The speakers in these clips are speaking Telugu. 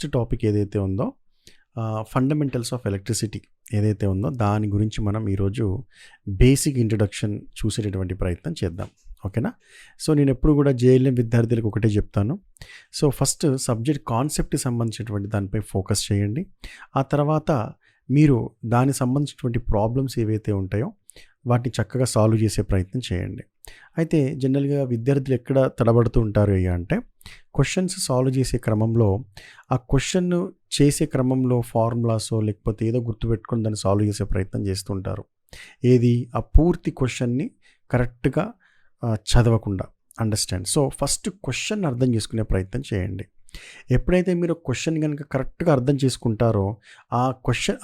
ఫస్ట్ టాపిక్ ఏదైతే ఉందో ఫండమెంటల్స్ ఆఫ్ ఎలక్ట్రిసిటీ ఏదైతే ఉందో దాని గురించి మనం ఈరోజు బేసిక్ ఇంట్రడక్షన్ చూసేటటువంటి ప్రయత్నం చేద్దాం. ఓకేనా? సో నేను ఎప్పుడు కూడా జేఎల్ఎం విద్యార్థులకు ఒకటే చెప్తాను. సో ఫస్ట్ సబ్జెక్ట్ కాన్సెప్ట్కి సంబంధించినటువంటి దానిపై ఫోకస్ చేయండి. ఆ తర్వాత మీరు దానికి సంబంధించినటువంటి ప్రాబ్లమ్స్ ఏవైతే ఉంటాయో వాటిని చక్కగా సాల్వ్ చేసే ప్రయత్నం చేయండి. అయితే జనరల్గా విద్యార్థులు ఎక్కడ తడబడుతూ ఉంటారు అంటే క్వశ్చన్స్ సాల్వ్ చేసే క్రమంలో ఆ క్వశ్చన్ చేసే క్రమంలో ఫార్ములాసో లేకపోతే ఏదో గుర్తుపెట్టుకొని దాన్ని సాల్వ్ చేసే ప్రయత్నం చేస్తుంటారు. ఏది ఆ పూర్తి క్వశ్చన్ని కరెక్ట్గా చదవకుండా అండర్స్టాండ్. సో ఫస్ట్ క్వశ్చన్ అర్థం చేసుకునే ప్రయత్నం చేయండి. ఎప్పుడైతే మీరు క్వశ్చన్ కనుక కరెక్ట్గా అర్థం చేసుకుంటారో ఆ క్వశ్చన్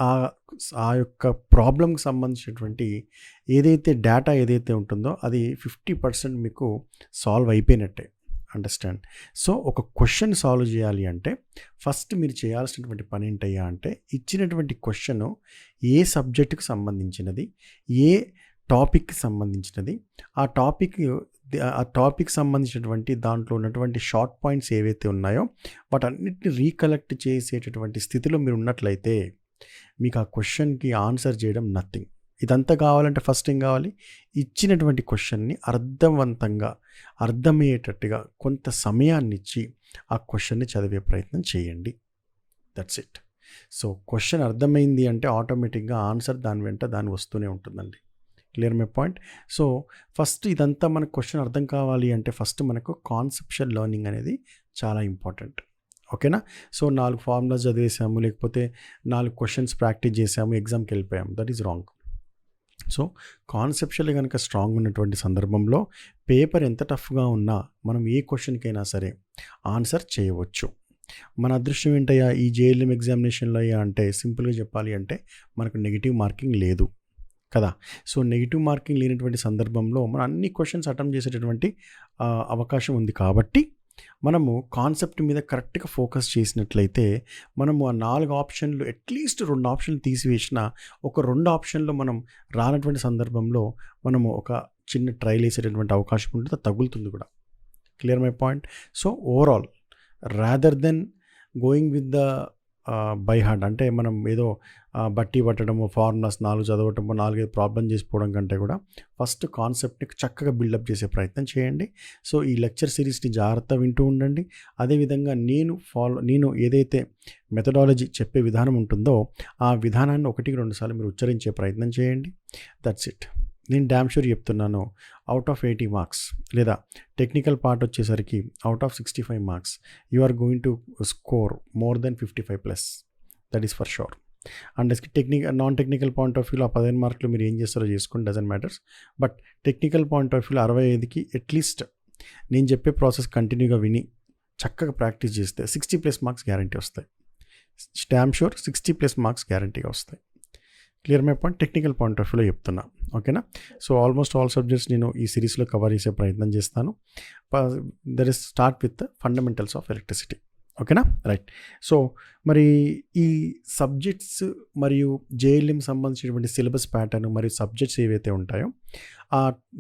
ఆ యొక్క ప్రాబ్లంకి సంబంధించినటువంటి ఏదైతే డేటా ఏదైతే ఉంటుందో అది 50% మీకు సాల్వ్ అయిపోయినట్టే. అండర్స్టాండ్. సో ఒక క్వశ్చన్ సాల్వ్ చేయాలి అంటే ఫస్ట్ మీరు చేయాల్సినటువంటి పని ఏంటయ్యా అంటే ఇచ్చినటువంటి క్వశ్చన్ ఏ సబ్జెక్టుకి సంబంధించినది, ఏ టాపిక్కి సంబంధించినది, ఆ టాపిక్ సంబంధించినటువంటి దాంట్లో ఉన్నటువంటి షార్ట్ పాయింట్స్ ఏవైతే ఉన్నాయో వాటన్నిటిని రీకలెక్ట్ చేసేటటువంటి స్థితిలో మీరు ఉన్నట్లయితే మీకు ఆ క్వశ్చన్కి ఆన్సర్ చేయడం నథింగ్. ఇదంతా కావాలంటే ఫస్ట్ ఏం కావాలి? ఇచ్చినటువంటి క్వశ్చన్ని అర్థవంతంగా అర్థమయ్యేటట్టుగా కొంత సమయాన్ని ఇచ్చి ఆ క్వశ్చన్ని చదివే ప్రయత్నం చేయండి. That's it. సో క్వశ్చన్ అర్థమైంది అంటే ఆటోమేటిక్గా ఆన్సర్ దాని వస్తూనే ఉంటుందండి. Clear my point? So first ఇదంతా మనకు క్వశ్చన్ అర్థం కావాలి అంటే ఫస్ట్ మనకు కాన్సెప్షువల్ లెర్నింగ్ అనేది చాలా ఇంపార్టెంట్. ఓకేనా? సో 4 ఫార్ములాస్ చదివేసాము, లేకపోతే 4 క్వశ్చన్స్ ప్రాక్టీస్ చేసాము, ఎగ్జామ్కి వెళ్ళిపోయాము. That is wrong. So conceptual కనుక స్ట్రాంగ్ ఉన్నటువంటి సందర్భంలో పేపర్ ఎంత టఫ్గా ఉన్నా మనం ఏ క్వశ్చన్కైనా సరే ఆన్సర్ చేయవచ్చు. మన అదృష్టం ఏంటయ్యా ఈ జేఎల్ఎం ఎగ్జామినేషన్లో అయ్యా అంటే సింపుల్గా చెప్పాలి అంటే మనకు నెగిటివ్ మార్కింగ్ లేదు కదా. సో నెగిటివ్ మార్కింగ్ లేనటువంటి సందర్భంలో మనం అన్ని క్వశ్చన్స్ అటెంప్ట్ చేసేటటువంటి అవకాశం ఉంది. కాబట్టి మనము కాన్సెప్ట్ మీద కరెక్ట్గా ఫోకస్ చేసినట్లయితే మనము ఆ 4 ఆప్షన్లు అట్లీస్ట్ 2 ఆప్షన్లు తీసివేసిన ఒక 2 ఆప్షన్లో మనం రానటువంటి సందర్భంలో మనము ఒక చిన్న ట్రైల్ వేసేటటువంటి అవకాశం ఉంటుంది, తగులుతుంది కూడా. Clear my point? So overall rather than going with the by heart అంటే మనం ఏదో బట్టి పట్టడము, ఫార్ములాస్ 4 చదవటము, 4-5 ప్రాబ్లం చేసిపోవడం కంటే కూడా ఫస్ట్ కాన్సెప్ట్ని చక్కగా బిల్డప్ చేసే ప్రయత్నం చేయండి. సో ఈ లెక్చర్ సిరీస్ని జాగ్రత్తగా వింటూ ఉండండి. అదేవిధంగా నేను ఏదైతే మెథడాలజీ చెప్పే విధానం ఉంటుందో ఆ విధానాన్ని 1-2 సార్లు మీరు ఉచ్చరించే ప్రయత్నం చేయండి. That's it. నేను డ్యామ్ షూర్ చెప్తున్నాను, అవుట్ ఆఫ్ 80 మార్క్స్ లేదా టెక్నికల్ పార్ట్ వచ్చేసరికి out of 65 marks you are going to score more than 55+. That is for sure. And non technical point of వ్యూలో ఆ 15 మార్కులు మీరు ఏం చేస్తారో చేసుకోండి, doesn't matters. But technical point of వ్యూలో 65కి అట్లీస్ట్ నేను చెప్పే ప్రాసెస్ కంటిన్యూగా విని చక్కగా ప్రాక్టీస్ చేస్తే 60+ మార్క్స్ గ్యారంటీ వస్తాయి. డ్యామ్ షూర్ 60+ మార్క్స్ గ్యారంటీగా వస్తాయి. Clear my point? Technical point of వ్యూలో చెప్తున్నా. ఓకేనా? సో ఆల్మోస్ట్ ఆల్ సబ్జెక్ట్స్ నేను ఈ సిరీస్లో కవర్ చేసే ప్రయత్నం చేస్తాను. That is start with fundamentals of electricity. ఓకేనా? రైట్. సో మరి ఈ సబ్జెక్ట్స్ మరియు జేఎల్ఎం సంబంధించినటువంటి సిలబస్ ప్యాటర్న్ మరియు సబ్జెక్ట్స్ ఏవైతే ఉంటాయో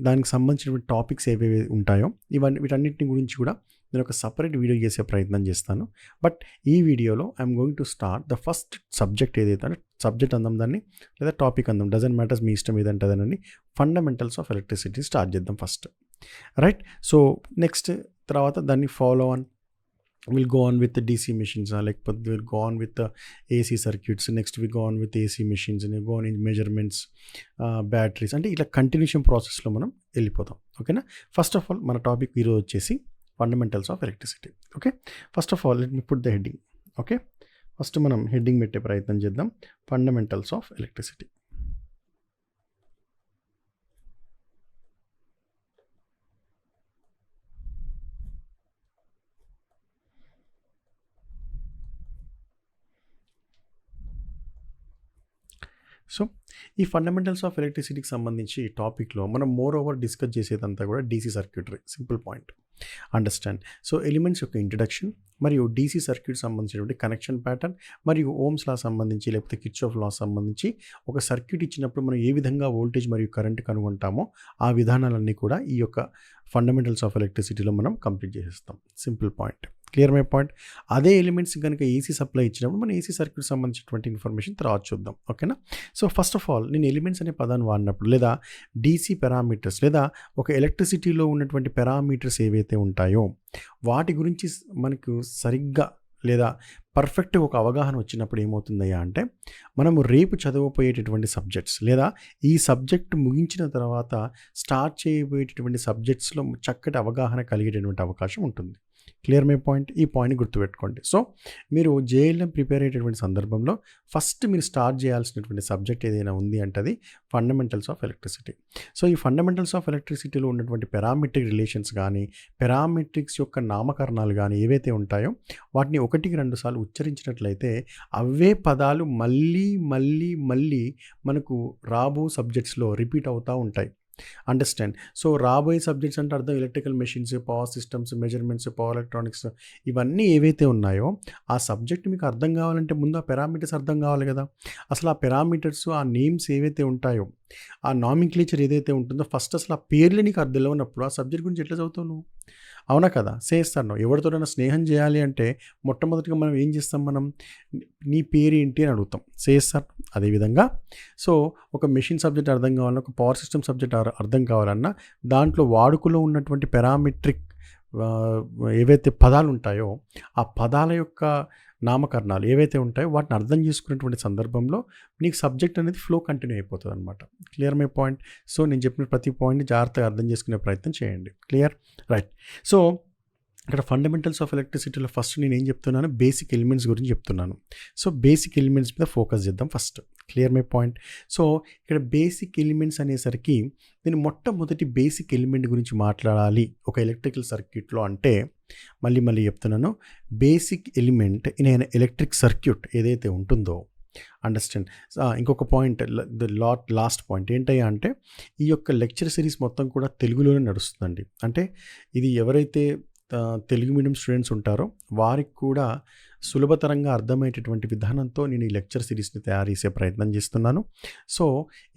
దానికి సంబంధించినటువంటి టాపిక్స్ ఏవేవి ఉంటాయో వీటన్నిటిని గురించి కూడా నేను ఒక సపరేట్ వీడియో చేసే ప్రయత్నం చేస్తాను. బట్ ఈ వీడియోలో I'm going to start the first subject ఏదైతే సబ్జెక్ట్ అందాం దాన్ని లేదా టాపిక్ అందాం, డజంట్ మ్యాటర్స్, మీ ఇష్టం ఏదంటే అదేనండి. ఫండమెంటల్స్ ఆఫ్ ఎలక్ట్రిసిటీ స్టార్ట్ చేద్దాం ఫస్ట్. రైట్. సో నెక్స్ట్ తర్వాత దాన్ని follow on will go on with DC machines, లేకపోతే will go on with AC circuits, next will go on with AC machines, go on in measurements, batteries, అంటే ఇట్లా కంటిన్యూషన్ ప్రాసెస్లో మనం వెళ్ళిపోతాం. ఓకేనా? ఫస్ట్ ఆఫ్ ఆల్ మన టాపిక్ ఈరోజు వచ్చేసి fundamentals of electricity. Okay, first of all let me put the heading. Okay, first మనం హెడ్డింగ్ పెట్టే ప్రయత్నం చేద్దాం, ఫండమెంటల్స్ ఆఫ్ ఎలక్ట్రిసిటీ. సో ఈ ఫండమెంటల్స్ ఆఫ్ ఎలక్ట్రిసిటీకి సంబంధించి ఈ టాపిక్లో మనం మోర్ ఓవర్ డిస్కస్ చేసేదంతా కూడా DC circuitry. Simple point, understand. So elements యొక్క ఇంట్రడక్షన్ మరియు DC సర్క్యూట్ సంబంధించినటువంటి కనెక్షన్ ప్యాటర్న్ మరియు ఓమ్స్ లా సంబంధించి లేకపోతే కిర్చాఫ్ లా సంబంధించి ఒక సర్క్యూట్ ఇచ్చినప్పుడు మనం ఏ విధంగా వోల్టేజ్ మరియు కరెంట్ కనుగొంటామో ఆ విధానాలన్నీ కూడా ఈ యొక్క ఫండమెంటల్స్ ఆఫ్ ఎలక్ట్రిసిటీలో మనం కంప్లీట్ చేసేస్తాం. Simple point. Clear my point. అదే ఎలిమెంట్స్ కనుక ఏసీ సప్లై ఇచ్చినప్పుడు మనం ఏసీ సర్క్యూట్ సంబంధించినటువంటి ఇన్ఫర్మేషన్ తర్వాత చూద్దాం. ఓకేనా. సో ఫస్ట్ ఆఫ్ ఆల్ నేను ఎలిమెంట్స్ అనే పదాన్ని వాడినప్పుడు లేదా డీసీ పారామీటర్స్ లేదా ఒక ఎలక్ట్రిసిటీలో ఉన్నటువంటి పారామీటర్స్ ఏవైతే ఉంటాయో వాటి గురించి మనకు సరిగ్గా లేదా పర్ఫెక్ట్గా ఒక అవగాహన వచ్చినప్పుడు ఏమవుతుందయ్యా అంటే మనము రేపు చదవబోయేటటువంటి సబ్జెక్ట్స్ లేదా ఈ సబ్జెక్ట్ ముగించిన తర్వాత స్టార్ట్ చేయబోయేటటువంటి సబ్జెక్ట్స్లో చక్కటి అవగాహన కలిగేటటువంటి అవకాశం ఉంటుంది. Clear my point. ఈ పాయింట్ని గుర్తుపెట్టుకోండి. సో మీరు జేఎల్ఎం ప్రిపేర్ అయ్యేటటువంటి సందర్భంలో ఫస్ట్ మీరు స్టార్ట్ చేయాల్సినటువంటి సబ్జెక్ట్ ఏదైనా ఉంది అంటే అది ఫండమెంటల్స్ ఆఫ్ ఎలక్ట్రిసిటీ. సో ఈ ఫండమెంటల్స్ ఆఫ్ ఎలక్ట్రిసిటీలో ఉన్నటువంటి పారామెట్రిక్ రిలేషన్స్ కానీ పారామెట్రిక్స్ యొక్క నామకరణాలు కానీ ఏవైతే ఉంటాయో వాటిని 1-2 సార్లు ఉచ్చరించినట్లయితే అవే పదాలు మళ్ళీ మళ్ళీ మళ్ళీ మనకు రాబో సబ్జెక్ట్స్లో రిపీట్ అవుతూ ఉంటాయి. అండర్స్టాండ్. సో రాబోయే సబ్జెక్ట్స్ అంటే అర్థం electrical machines, power systems, measurements, power electronics ఇవన్నీ ఏవైతే ఉన్నాయో ఆ సబ్జెక్ట్ మీకు అర్థం కావాలంటే ముందు ఆ పారామీటర్స్ అర్థం కావాలి కదా. అసలు ఆ పారామీటర్స్, ఆ నేమ్స్ ఏవైతే ఉంటాయో, ఆ నామిక్లేచర్ ఏదైతే ఉంటుందో ఫస్ట్ అసలు ఆ పేర్లు నీకు అర్థం లేనప్పుడు ఆ సబ్జెక్ట్ గురించి ఎట్లా చదువుతావు నువ్వు? అవునా కదా. చేస్తాను. ఎవరితోనైనా స్నేహం చేయాలి అంటే మొట్టమొదటిగా మనం ఏం చేస్తాం, మనం నీ పేరు ఏంటి అని అడుగుతాం. చేస్తారు. అదేవిధంగా సో ఒక మెషిన్ సబ్జెక్ట్ అర్థం కావాలన్నా, ఒక పవర్ సిస్టమ్ సబ్జెక్ట్ అర్థం కావాలన్నా దాంట్లో వాడుకలో ఉన్నటువంటి పారామెట్రిక్ ఏవైతే పదాలు ఉంటాయో ఆ పదాల యొక్క నామకరణాలు ఏవైతే ఉంటాయో వాటిని అర్థం చేసుకునేటువంటి సందర్భంలో నీకు సబ్జెక్ట్ అనేది ఫ్లో కంటిన్యూ అయిపోతుంది అనమాట. Clear my point. సో నేను చెప్పిన ప్రతి పాయింట్ని జాగ్రత్తగా అర్థం చేసుకునే ప్రయత్నం చేయండి. Clear right. సో ఇక్కడ ఫండమెంటల్స్ ఆఫ్ ఎలక్ట్రిసిటీలో ఫస్ట్ నేను ఏం చెప్తున్నాను, బేసిక్ ఎలిమెంట్స్ గురించి చెప్తున్నాను. సో బేసిక్ ఎలిమెంట్స్ మీద ఫోకస్ చేద్దాం first. Clear my point. So ఇక్కడ బేసిక్ ఎలిమెంట్స్ అనేసరికి నేను మొట్టమొదటి బేసిక్ ఎలిమెంట్ గురించి మాట్లాడాలి ఒక ఎలక్ట్రికల్ సర్క్యూట్లో అంటే మళ్ళీ చెప్తున్నాను, basic element in electric circuit ఏదైతే ఉంటుందో అండర్స్టాండ్. ఇంకొక పాయింట్, లాస్ట్ పాయింట్ ఏంటయ్యా అంటే ఈ యొక్క లెక్చర్ సిరీస్ మొత్తం కూడా తెలుగులోనే నడుస్తుందండి. అంటే ఇది ఎవరైతే తెలుగు మీడియం స్టూడెంట్స్ ఉంటారో వారికి కూడా సులభతరంగా అర్థమయ్యేటటువంటి విధానంతో నేను ఈ లెక్చర్ సిరీస్ని తయారు చేసే ప్రయత్నం చేస్తున్నాను. సో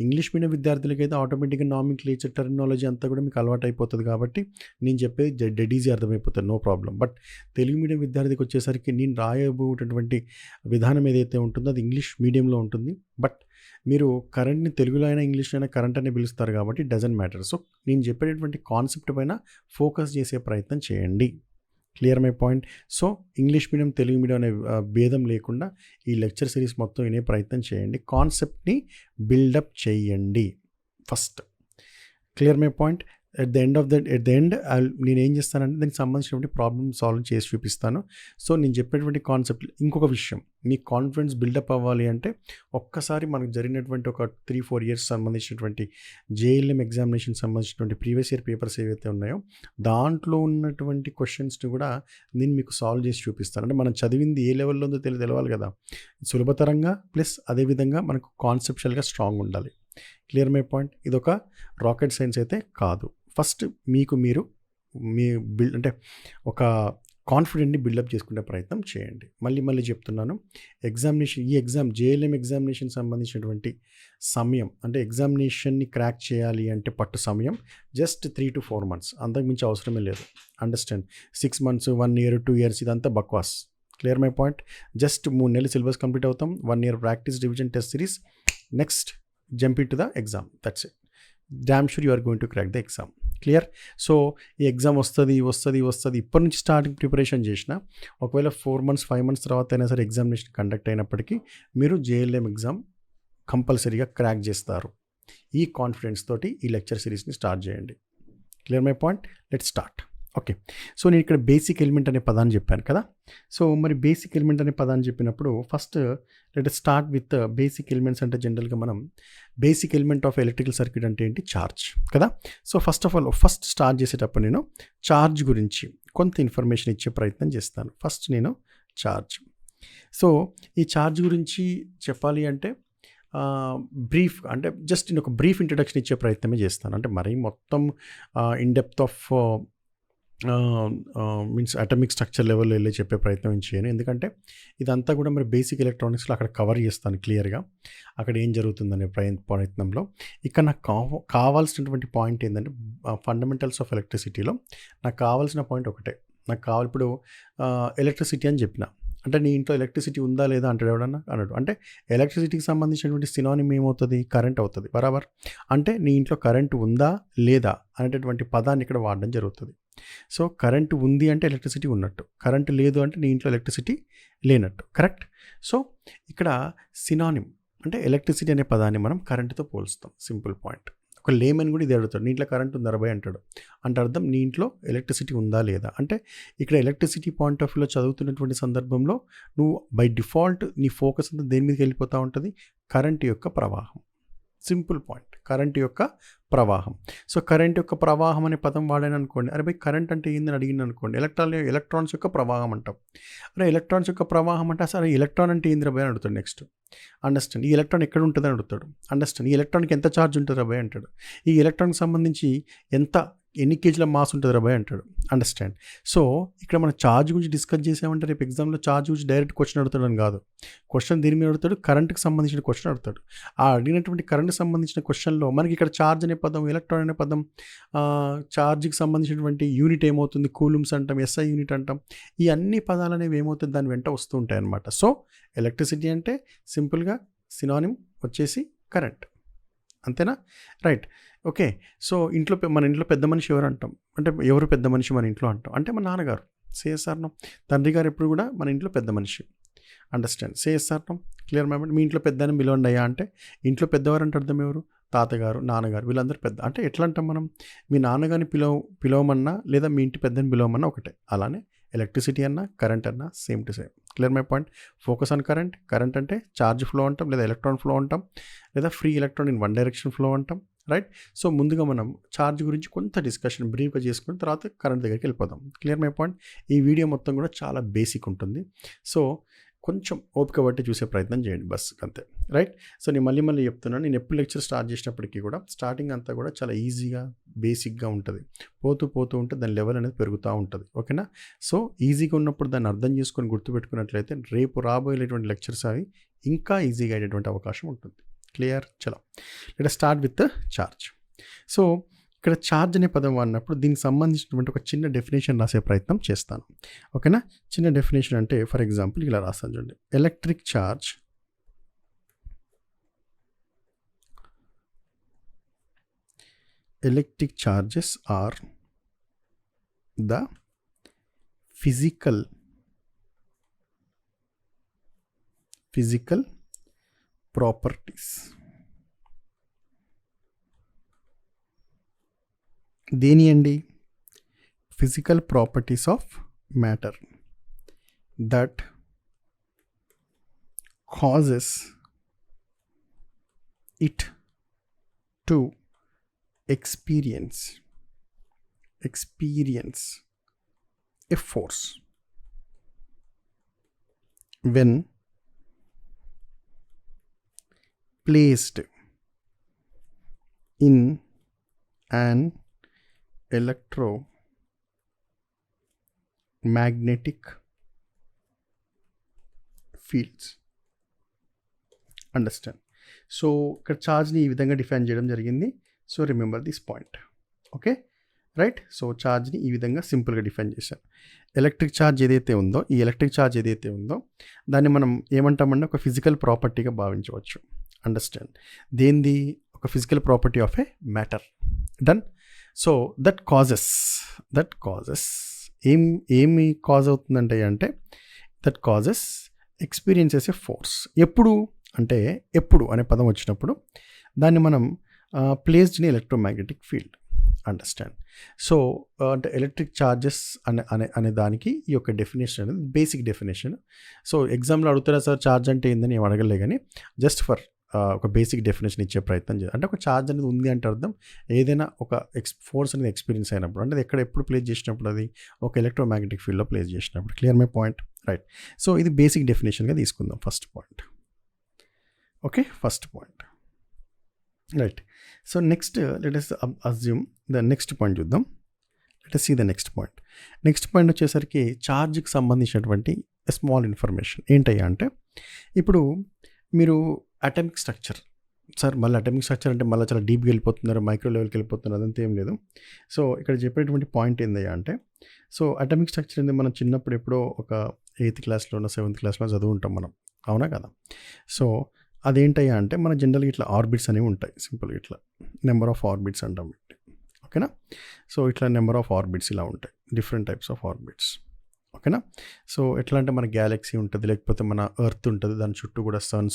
ఇంగ్లీష్ మీడియం విద్యార్థులకైతే ఆటోమేటిక్గా నామిక్లేచర్, టెర్మినాలజీ అంతా కూడా మీకు అలవాటు అయిపోతుంది కాబట్టి నేను చెప్పేది డెడ్ ఈజీ అర్థమైపోతుంది, no problem. But Telugu medium విద్యార్థికి వచ్చేసరికి నేను రాయబోయేటటువంటి విధానం ఏదైతే ఉంటుందో అది ఇంగ్లీష్ మీడియంలో ఉంటుంది. బట్ మీరు కరెంట్ని తెలుగులో అయినా ఇంగ్లీష్లో అయినా కరెంట్ అనే పిలుస్తారు కాబట్టి డజంట్ మ్యాటర్. సో నేను చెప్పేటటువంటి కాన్సెప్ట్ పైన ఫోకస్ చేసే ప్రయత్నం చేయండి. Clear my point. So English medium, Telugu medium అనే భేదం లేకుండా ఈ లెక్చర్ సిరీస్ మొత్తం వినే ప్రయత్నం చేయండి. కాన్సెప్ట్ని బిల్డప్ చేయండి first. Clear my point. At the end నేను ఏం చేస్తానంటే దానికి సంబంధించినటువంటి ప్రాబ్లమ్ సాల్వ్ చేసి చూపిస్తాను. సో నేను చెప్పేటువంటి కాన్సెప్ట్. ఇంకొక విషయం, మీ కాన్ఫిడెన్స్ బిల్డప్ అవ్వాలి అంటే ఒక్కసారి మనకు జరిగినటువంటి ఒక 3-4 ఇయర్స్ సంబంధించినటువంటి జేఎల్ఎం ఎగ్జామినేషన్ సంబంధించినటువంటి ప్రీవియస్ ఇయర్ పేపర్స్ ఏవైతే ఉన్నాయో దాంట్లో ఉన్నటువంటి క్వశ్చన్స్ని కూడా నేను మీకు సాల్వ్ చేసి చూపిస్తాను. అంటే మనం చదివింది ఏ లెవెల్లో ఉందో తెలవాలి కదా, సులభతరంగా ప్లస్ అదేవిధంగా మనకు కాన్సెప్చువల్గా స్ట్రాంగ్ ఉండాలి. Clear my point. ఇదొక రాకెట్ సైన్స్ అయితే కాదు. ఫస్ట్ మీకు మీరు అంటే ఒక కాన్ఫిడెంట్ని బిల్డప్ చేసుకునే ప్రయత్నం చేయండి. మళ్ళీ చెప్తున్నాను, ఎగ్జామ్ జేఎల్ఎం ఎగ్జామినేషన్ సంబంధించినటువంటి సమయం అంటే ఎగ్జామినేషన్ని క్రాక్ చేయాలి అంటే పట్టు సమయం జస్ట్ 3 to 4 months, అంతకుమించి అవసరమే లేదు. అండర్స్టాండ్. 6 months, 1 year, 2 years ఇదంతా బక్వాస్. Clear my point. జస్ట్ 3 నెలలు సిలబస్ కంప్లీట్ అవుతాం, 1 year practice, revision, test series, next jump in to the exam. That's it. Damn sure you are going to crack the exam. Clear. So ఈ ఎగ్జామ్ వస్తుంది ఇప్పటి నుంచి స్టార్టింగ్ ప్రిపరేషన్ చేసిన ఒకవేళ 4 months 5 months తర్వాత అయినా సరే ఎగ్జామినేషన్ కండక్ట్ అయినప్పటికీ మీరు జేఎల్ఎం ఎగ్జామ్ కంపల్సరీగా క్రాక్ చేస్తారు. ఈ కాన్ఫిడెన్స్ తోటి ఈ లెక్చర్ సిరీస్ని స్టార్ట్ చేయండి. Clear my point. Let's start. Okay. So నేను ఇక్కడ బేసిక్ ఎలిమెంట్ అనే పదాన్ని చెప్పాను కదా. సో మరి బేసిక్ ఎలిమెంట్ అనే పదాన్ని చెప్పినప్పుడు first let start with basic elements. అంటే జనరల్గా మనం basic element of electrical circuit అంటే ఏంటి, ఛార్జ్ కదా. సో ఫస్ట్ స్టార్ట్ చేసేటప్పుడు నేను ఛార్జ్ గురించి కొంత ఇన్ఫర్మేషన్ ఇచ్చే ప్రయత్నం చేస్తాను. ఫస్ట్ నేను ఛార్జ్. సో ఈ ఛార్జ్ గురించి చెప్పాలి అంటే బ్రీఫ్ అంటే జస్ట్ నేను ఒక బ్రీఫ్ ఇంట్రడక్షన్ ఇచ్చే ప్రయత్నమే చేస్తాను. అంటే మరీ మొత్తం in depth of means atomic structure లెవెల్లో వెళ్ళి చెప్పే ప్రయత్నం చేయను. ఎందుకంటే ఇదంతా కూడా మరి బేసిక్ ఎలక్ట్రానిక్స్లో అక్కడ కవర్ చేస్తాను క్లియర్గా, అక్కడ ఏం జరుగుతుందనే ప్రయత్నంలో. ఇక్కడ నాకు కావాల్సినటువంటి పాయింట్ ఏంటంటే ఫండమెంటల్స్ ఆఫ్ ఎలక్ట్రిసిటీలో నాకు కావాల్సిన పాయింట్ ఒకటే, నాకు కావాలి ఇప్పుడు ఎలక్ట్రిసిటీ అని చెప్పిన, అంటే నీ ఇంట్లో ఎలక్ట్రిసిటీ ఉందా లేదా అంటాడు ఎవడన్నా అన్నాడు. అంటే ఎలక్ట్రిసిటీకి సంబంధించినటువంటి సినానిమ్ ఏమవుతుంది, కరెంట్ అవుతుంది. బరాబర్. అంటే నీ ఇంట్లో కరెంట్ ఉందా లేదా అనేటటువంటి పదాన్ని ఇక్కడ వాడడం జరుగుతుంది. సో కరెంట్ ఉంది అంటే ఎలక్ట్రిసిటీ ఉన్నట్టు, కరెంట్ లేదు అంటే నీ ఇంట్లో ఎలక్ట్రిసిటీ లేనట్టు. కరెక్ట్. సో ఇక్కడ సినానిమ్ అంటే ఎలక్ట్రిసిటీ అనే పదాన్ని మనం కరెంటుతో పోల్స్తాం. Simple point. ఒక లేమన్ కూడా ఇది అడుగుతాడు, నీ ఇంట్లో కరెంట్ ఉందా రబాయ్ అంటాడు. అంటే అర్థం నీ ఇంట్లో ఎలక్ట్రిసిటీ ఉందా లేదా. అంటే ఇక్కడ ఎలక్ట్రిసిటీ పాయింట్ ఆఫ్ వ్యూలో చదువుతున్నటువంటి సందర్భంలో నువ్వు బై డిఫాల్ట్ నీ ఫోకస్ అంతా దేని మీదకి వెళ్ళిపోతూ ఉంటుంది, కరెంట్ యొక్క ప్రవాహం. సింపుల్ పాయింట్, కరెంట్ యొక్క ప్రవాహం. సో కరెంట్ యొక్క ప్రవాహం అనే పదం వాడాను అనుకోండి, అరే బై కరెంట్ అంటే ఏందని అడిగింది అనుకోండి, ఎలక్ట్రాన్స్ యొక్క ప్రవాహం అంటాం. అరే ఎలక్ట్రాన్స్ యొక్క ప్రవాహం అంటే అసలు ఎలక్ట్రాన్ అంటే ఏంది రబాయ్ అని అడుగుతాడు. నెక్స్ట్ అండర్స్టాండ్, ఈ ఎలక్ట్రాన్ ఎక్కడ ఉంటుందని అడుగుతాడు. అండర్స్టాండ్, ఈ ఎలక్ట్రాన్కి ఎంత ఛార్జ్ ఉంటుంది రబాయ్ అంటాడు. ఈ ఎలక్ట్రాన్కి సంబంధించి ఎన్ని కేజీల మాస్ ఉంటుంది రబాయ్ అంటాడు. అండర్స్టాండ్. సో ఇక్కడ మనం ఛార్జ్ గురించి డిస్కస్ చేసామంటే రేపు ఎగ్జామ్లో ఛార్జ్ గురించి డైరెక్ట్ క్వశ్చన్ అడుగుతాడని కాదు. క్వశ్చన్ దీని మీద అడుగుతాడు, కరెంట్కి సంబంధించిన క్వశ్చన్ అడుగుతాడు. ఆ అడిగినటువంటి కరెంట్కి సంబంధించిన క్వశ్చన్లో మనకి ఇక్కడ ఛార్జ్ అనే పదం, ఎలక్ట్రాన్ అనే పదం, ఛార్జ్కి సంబంధించినటువంటి యూనిట్ ఏమవుతుంది, కూలుమ్స్ అంటాం, ఎస్ఐ యూనిట్ అంటాం. ఈ అన్ని పదాలు అనేవి ఏమవుతుంది దాని వెంట వస్తూ ఉంటాయి అన్నమాట. సో ఎలక్ట్రిసిటీ అంటే సింపుల్గా సినానిమ్ వచ్చేసి కరెంట్. అంతేనా? రైట్. ఓకే. సో మన ఇంట్లో పెద్ద మనిషి ఎవరు అంటాం అంటే ఎవరు పెద్ద మనిషి మన ఇంట్లో అంటాం అంటే మన నాన్నగారు. సేఎస్ఆర్నం. తండ్రి గారు ఎప్పుడు కూడా మన ఇంట్లో పెద్ద మనిషి. అండర్స్టాండ్. సేఎస్ఆర్నం. Clear mind. మీ ఇంట్లో పెద్ద అని పిలవండి అయ్యా అంటే ఇంట్లో పెద్దవారు అంటే అర్థం ఎవరు, తాతగారు, నాన్నగారు, వీళ్ళందరూ పెద్ద. అంటే ఎట్లా అంటాం మనం, మీ నాన్నగారిని పిలవమన్నా లేదా మీ ఇంటి పెద్దని పిలవమన్నా ఒకటే. అలానే ఎలక్ట్రిసిటీ అన్నా కరెంట్ అన్నా same to same. Clear my point. Focus on current. Current అంటే ఛార్జ్ ఫ్లో అంటాం, లేదా ఎలక్ట్రాన్ ఫ్లో అంటాం, లేదా free electron in one direction flow అంటాం. రైట్. సో ముందుగా మనం ఛార్జ్ గురించి కొంత డిస్కషన్ బ్రీఫ్గా చేసుకుని తర్వాత కరెంట్ దగ్గరికి వెళ్ళిపోదాం. Clear my point. ఈ వీడియో మొత్తం కూడా చాలా బేసిక్ ఉంటుంది. సో కొంచెం ఓపిక బట్టి చూసే ప్రయత్నం చేయండి బస్, అంతే. రైట్. సో నేను మళ్ళీ చెప్తున్నాను, నేను ఎప్పుడు లెక్చర్ స్టార్ట్ చేసినప్పటికీ కూడా స్టార్టింగ్ అంతా కూడా చాలా ఈజీగా బేసిక్గా ఉంటుంది. పోతూ ఉంటే దాని లెవెల్ అనేది పెరుగుతూ ఉంటుంది. ఓకేనా? సో ఈజీగా ఉన్నప్పుడు దాన్ని అర్థం చేసుకొని గుర్తుపెట్టుకున్నట్లయితే రేపు రాబోయేటువంటి లెక్చర్స్ అవి ఇంకా ఈజీగా అయ్యేటువంటి అవకాశం ఉంటుంది. క్లియర్? చలో let us start with charge. So ఇక్కడ ఛార్జ్ అనే పదం వాడినప్పుడు దీనికి సంబంధించినటువంటి ఒక చిన్న డెఫినేషన్ రాసే ప్రయత్నం చేస్తాను. ఓకేనా? చిన్న డెఫినేషన్ అంటే ఫర్ ఎగ్జాంపుల్ ఇలా రాస్తాను చూడండి. Electric charges are the physical properties. దేని అండి? Physical properties of matter that causes it to experience a force when placed in an electromagnetic fields. Understand. So ఇక్కడ ఛార్జ్ని ఈ విధంగా డిఫైన్ చేయడం జరిగింది. So remember this point. Okay, right. So ఛార్జ్ని ఈ విధంగా సింపుల్గా డిఫైన్ చేశాను. ఎలక్ట్రిక్ ఛార్జ్ ఏదైతే ఉందో, ఈ ఎలక్ట్రిక్ ఛార్జ్ ఏదైతే ఉందో దాన్ని మనం ఏమంటామంటే ఒక ఫిజికల్ ప్రాపర్టీగా భావించవచ్చు. అండర్స్టాండ్. దేనిది? ఒక physical property of A matter. Done. So that causes ఏమి కాజ్ అవుతుందంటే that causes experiences A force. ఎప్పుడు అంటే ఎప్పుడు అనే పదం వచ్చినప్పుడు దాన్ని మనం placed in electromagnetic field. Understand. So అంటే ఎలక్ట్రిక్ ఛార్జెస్ అనే దానికి ఈ యొక్క డెఫినేషన్ అనేది బేసిక్ డెఫినేషన్. సో ఎగ్జామ్లో అడుగుతారా సార్ ఛార్జ్ అంటే ఏందని ఏం అడగలే, కానీ జస్ట్ ఫర్ ఒక బేసిక్ డెఫినేషన్ ఇచ్చే ప్రయత్నం చేయాలి. అంటే ఒక ఛార్జ్ అనేది ఉంది అంటే అర్థం ఏదైనా ఒక ఫోర్స్ అనేది ఎక్స్పీరియన్స్ అయినప్పుడు, అంటే ఎక్కడ ఎప్పుడు ప్లేస్ చేసినప్పుడు, అది ఒక ఎలక్ట్రోమాగ్నెటిక్ ఫీల్డ్లో ప్లేస్ చేసినప్పుడు. Clear my point? Right. So ఇది బేసిక్ డెఫినేషన్గా తీసుకుందాం. First point. Okay, first point. Right. So next let us assume the next point చూద్దాం. Let us see the next point. Next point వచ్చేసరికి ఛార్జ్కి సంబంధించినటువంటి స్మాల్ ఇన్ఫర్మేషన్ ఏంటయ్యా అంటే, ఇప్పుడు మీరు అటామిక్ స్ట్రక్చర్ సార్ మళ్ళీ అటామిక్ స్ట్రక్చర్ అంటే మళ్ళీ చాలా డీప్గా వెళ్ళిపోతున్నారు, మైక్రో లెవెల్కి వెళ్ళిపోతున్నారు, అదంతా ఏం లేదు. సో ఇక్కడ చెప్పేటువంటి పాయింట్ ఏందయ్యా అంటే, సో అటామిక్ స్ట్రక్చర్ అనేది మనం చిన్నప్పుడు ఎప్పుడో ఒక 8th క్లాస్లోనో 7th క్లాస్లో చదువుకుంటాం మనం, అవునా కదా. సో అదేంటయ్యా అంటే మన జనరల్గా ఇట్లా ఆర్బిట్స్ అనేవి ఉంటాయి, సింపుల్గా ఇట్లా నెంబర్ ఆఫ్ ఆర్బిట్స్ అంటాం, ఓకేనా. సో ఇట్లా నెంబర్ ఆఫ్ ఆర్బిట్స్ ఇలా ఉంటాయి, డిఫరెంట్ టైప్స్ ఆఫ్ ఆర్బిట్స్, ఓకేనా. సో ఎట్లా అంటే మన గ్యాలక్సీ ఉంటుంది, లేకపోతే మన ఎర్త్ ఉంటుంది, దాని చుట్టూ కూడా సన్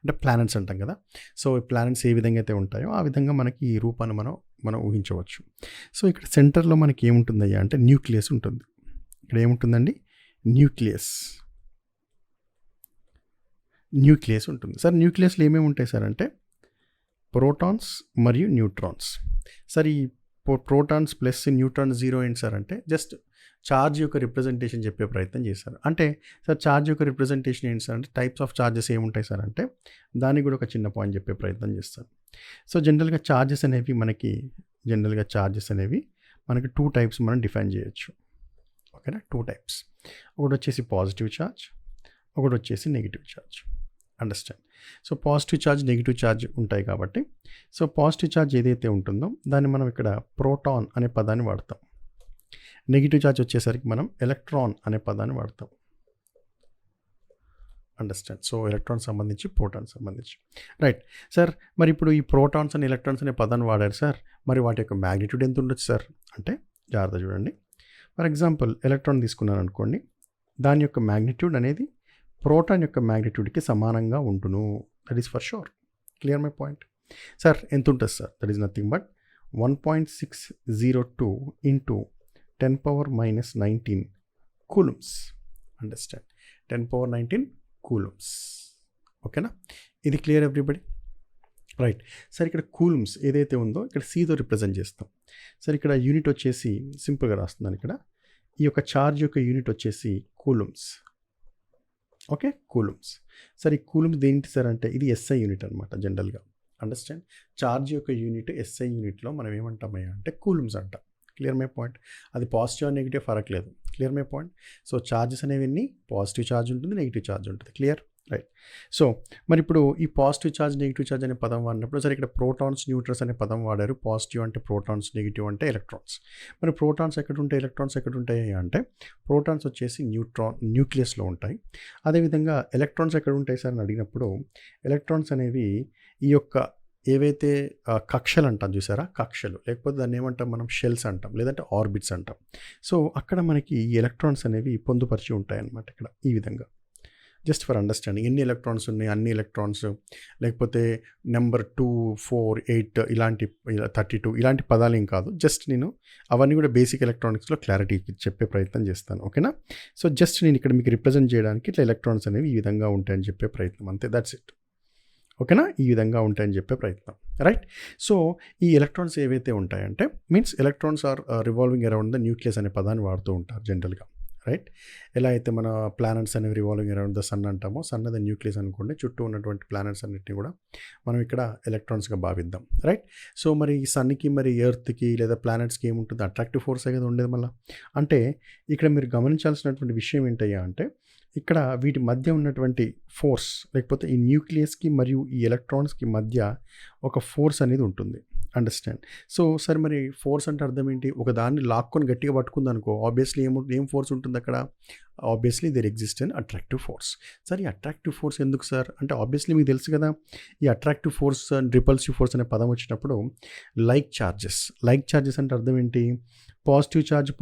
అంటే ప్లానెట్స్ అంటాం కదా. సో ఈ ప్లానెట్స్ ఏ విధంగా అయితే ఉంటాయో ఆ విధంగా మనకి ఈ రూపాన్ని మనం ఊహించవచ్చు. సో ఇక్కడ సెంటర్లో మనకి ఏముంటుందయ్యా అంటే న్యూక్లియస్ ఉంటుంది. ఇక్కడ ఏముంటుందండి, న్యూక్లియస్ ఉంటుంది. సార్ న్యూక్లియస్లో ఏమేమి ఉంటాయి సార్ అంటే ప్రోటాన్స్ మరియు న్యూట్రాన్స్. సార్ ఈ ప్రోటాన్స్ ప్లస్ న్యూట్రాన్స్ జీరో ఏంటి సార్ అంటే జస్ట్ ఛార్జ్ యొక్క రిప్రజెంటేషన్ చెప్పే ప్రయత్నం చేశారు. అంటే సార్ ఛార్జ్ యొక్క రిప్రజెంటేషన్ ఏంటి సార్ అంటే టైప్స్ ఆఫ్ ఛార్జెస్ ఏముంటాయి సార్ అంటే దానికి కూడా ఒక చిన్న పాయింట్ చెప్పే ప్రయత్నం చేస్తాను. సో జనరల్గా ఛార్జెస్ అనేవి మనకి 2 టైప్స్ మనం డిఫైన్ చేయొచ్చు, ఓకేనా. 2 టైప్స్, ఒకటి వచ్చేసి పాజిటివ్ ఛార్జ్, ఒకటి వచ్చేసి negative charge. Understand. So positive charge, negative charge ఉంటాయి కాబట్టి, సో పాజిటివ్ ఛార్జ్ ఏదైతే ఉంటుందో దాన్ని మనం ఇక్కడ ప్రోటాన్ అనే పదాన్ని వాడతాం. నెగిటివ్ ఛార్జ్ వచ్చేసరికి మనం ఎలక్ట్రాన్ అనే పదాన్ని వాడతాం. అండర్స్టాండ్. సో ఎలక్ట్రాన్ సంబంధించి, ప్రోటాన్ సంబంధించి, రైట్. సార్ మరి ఇప్పుడు ఈ ప్రోటాన్స్ అండ్ ఎలక్ట్రాన్స్ అనే పదాన్ని వాడారు సార్, మరి వాటి యొక్క మ్యాగ్నిట్యూడ్ ఎంత ఉండొచ్చు సార్ అంటే జాగ్రత్త చూడండి. ఫర్ ఎగ్జాంపుల్ ఎలక్ట్రాన్ తీసుకున్నాను అనుకోండి, దాని యొక్క మ్యాగ్నిట్యూడ్ అనేది ప్రోటాన్ యొక్క మ్యాగ్నిట్యూడ్కి సమానంగా ఉంటును. That is for sure. Clear my point. Sir ఎంత ఉంటుంది sir? That is nothing but 1.602 into 10⁻⁻19 coulombs. Understand. 10⁻19 coulombs, ఓకేనా. ఇది క్లియర్ ఎవ్రీబడి, రైట్. సార్ ఇక్కడ కూలుమ్స్ ఏదైతే ఉందో ఇక్కడ సీతో రిప్రజెంట్ చేస్తాం. సార్ ఇక్కడ యూనిట్ వచ్చేసి సింపుల్గా రాస్తున్నాను. ఇక్కడ ఈ యొక్క ఛార్జ్ యొక్క యూనిట్ వచ్చేసి కూలుమ్స్, ఓకే, కూలుమ్స్. సార్ ఈ కూలుమ్స్ దేంటి సార్ అంటే ఇది ఎస్ఐ యూనిట్ అనమాట జనరల్గా. అండర్స్టాండ్. ఛార్జ్ యొక్క యూనిట్ ఎస్ఐ యూనిట్లో మనం ఏమంటామయ్యా అంటే కూలుమ్స్ అంటాం. Clear my point. అది పాజిటివ్ అండ్ నెగిటివ్ ఫరక్ లేదు. Clear my point. So charges అనేవి పాజిటివ్ ఛార్జ్ ఉంటుంది, నెగిటివ్ ఛార్జ్ ఉంటుంది. Clear, right. సో మరి ఇప్పుడు ఈ పాజిటివ్ ఛార్జ్, నెగిటివ్ ఛార్జ్ అనే పదం వాడినప్పుడు సరే ఇక్కడ ప్రోటాన్స్, న్యూట్రాన్స్ అనే పదం వాడారు. పాజిటివ్ అంటే ప్రోటాన్స్, నెగిటివ్ అంటే ఎలక్ట్రాన్స్. మరి ప్రోటాన్స్ ఎక్కడ ఉంటాయి, ఎలక్ట్రాన్స్ ఎక్కడ ఉంటాయి అంటే ప్రోటాన్స్ వచ్చేసి న్యూక్లియస్లో ఉంటాయి. అదేవిధంగా ఎలక్ట్రాన్స్ ఎక్కడ ఉంటాయి సార్ అని అడిగినప్పుడు ఎలక్ట్రాన్స్ అనేవి ఈ యొక్క ఏవైతే కక్షలు అంటాం చూసారా, కక్షలు, లేకపోతే దాన్ని ఏమంటాం మనం షెల్స్ అంటాం, లేదంటే ఆర్బిట్స్ అంటాం. సో అక్కడ మనకి ఈ ఎలక్ట్రాన్స్ అనేవి పొందుపరిచి ఉంటాయి అన్నమాట. ఇక్కడ ఈ విధంగా జస్ట్ ఫర్ అండర్స్టాండింగ్ ఎన్ని ఎలక్ట్రాన్స్ ఉన్నాయి, అన్ని ఎలక్ట్రాన్స్, లేకపోతే నెంబర్ 2, 4, 8 ఇలాంటి 32 ఇలాంటి పదాలు ఏం కాదు. జస్ట్ నేను అవన్నీ కూడా బేసిక్ ఎలక్ట్రానిక్స్లో క్లారిటీ చెప్పే ప్రయత్నం చేస్తాను, ఓకేనా. సో జస్ట్ నేను ఇక్కడ మీకు రిప్రజెంట్ చేయడానికి ఇట్లా ఎలక్ట్రాన్స్ అనేవి ఈ విధంగా ఉంటాయని చెప్పే ప్రయత్నం, అంతే. దట్స్ ఇట్, ఓకేనా. ఈ విధంగా ఉంటాయని చెప్పే ప్రయత్నం, రైట్. సో ఈ ఎలక్ట్రాన్స్ ఏవైతే ఉంటాయంటే means electrons are revolving around the nucleus అనే పదాన్ని వాడుతూ ఉంటారు జనరల్గా, రైట్. ఎలా అయితే మన ప్లానెట్స్ అనేవి రివాల్వింగ్ అరౌండ్ ద సన్ అంటామో, సన్ అదే న్యూక్లియస్ అనుకోండి, చుట్టూ ఉన్నటువంటి ప్లానెట్స్ అన్నింటినీ కూడా మనం ఇక్కడ ఎలక్ట్రాన్స్గా భావిద్దాం, రైట్. సో మరి ఈ సన్కి, మరి ఎర్త్కి లేదా ప్లానెట్స్కి ఏముంటుంది, అట్రాక్టివ్ ఫోర్స్ కదా ఉండేది. మళ్ళీ అంటే ఇక్కడ మీరు గమనించాల్సినటువంటి విషయం ఏంటయ్యా అంటే ఇక్కడ వీటి మధ్య ఉన్నటువంటి ఫోర్స్, లేకపోతే ఈ న్యూక్లియస్కి మరియు ఈ ఎలక్ట్రాన్స్కి మధ్య ఒక ఫోర్స్ అనేది ఉంటుంది. అండర్స్టాండ్. సో సరే మరి ఫోర్స్ అంటే అర్థం ఏంటి, ఒక దాన్ని లాక్కొని గట్టిగా పట్టుకుంది అనుకో, ఆబ్వియస్లీ ఏం ఫోర్స్ ఉంటుంది అక్కడ, obviously there exist an attractive force. Sir ఈ అట్రాక్టివ్ ఫోర్స్ ఎందుకు సార్ అంటే ఆబ్వియస్లీ మీకు తెలుసు కదా, ఈ attractive force and repulsive force అనే పదం వచ్చినప్పుడు లైక్ ఛార్జెస్ అంటే అర్థం ఏంటి, పాజిటివ్ ఛార్జ్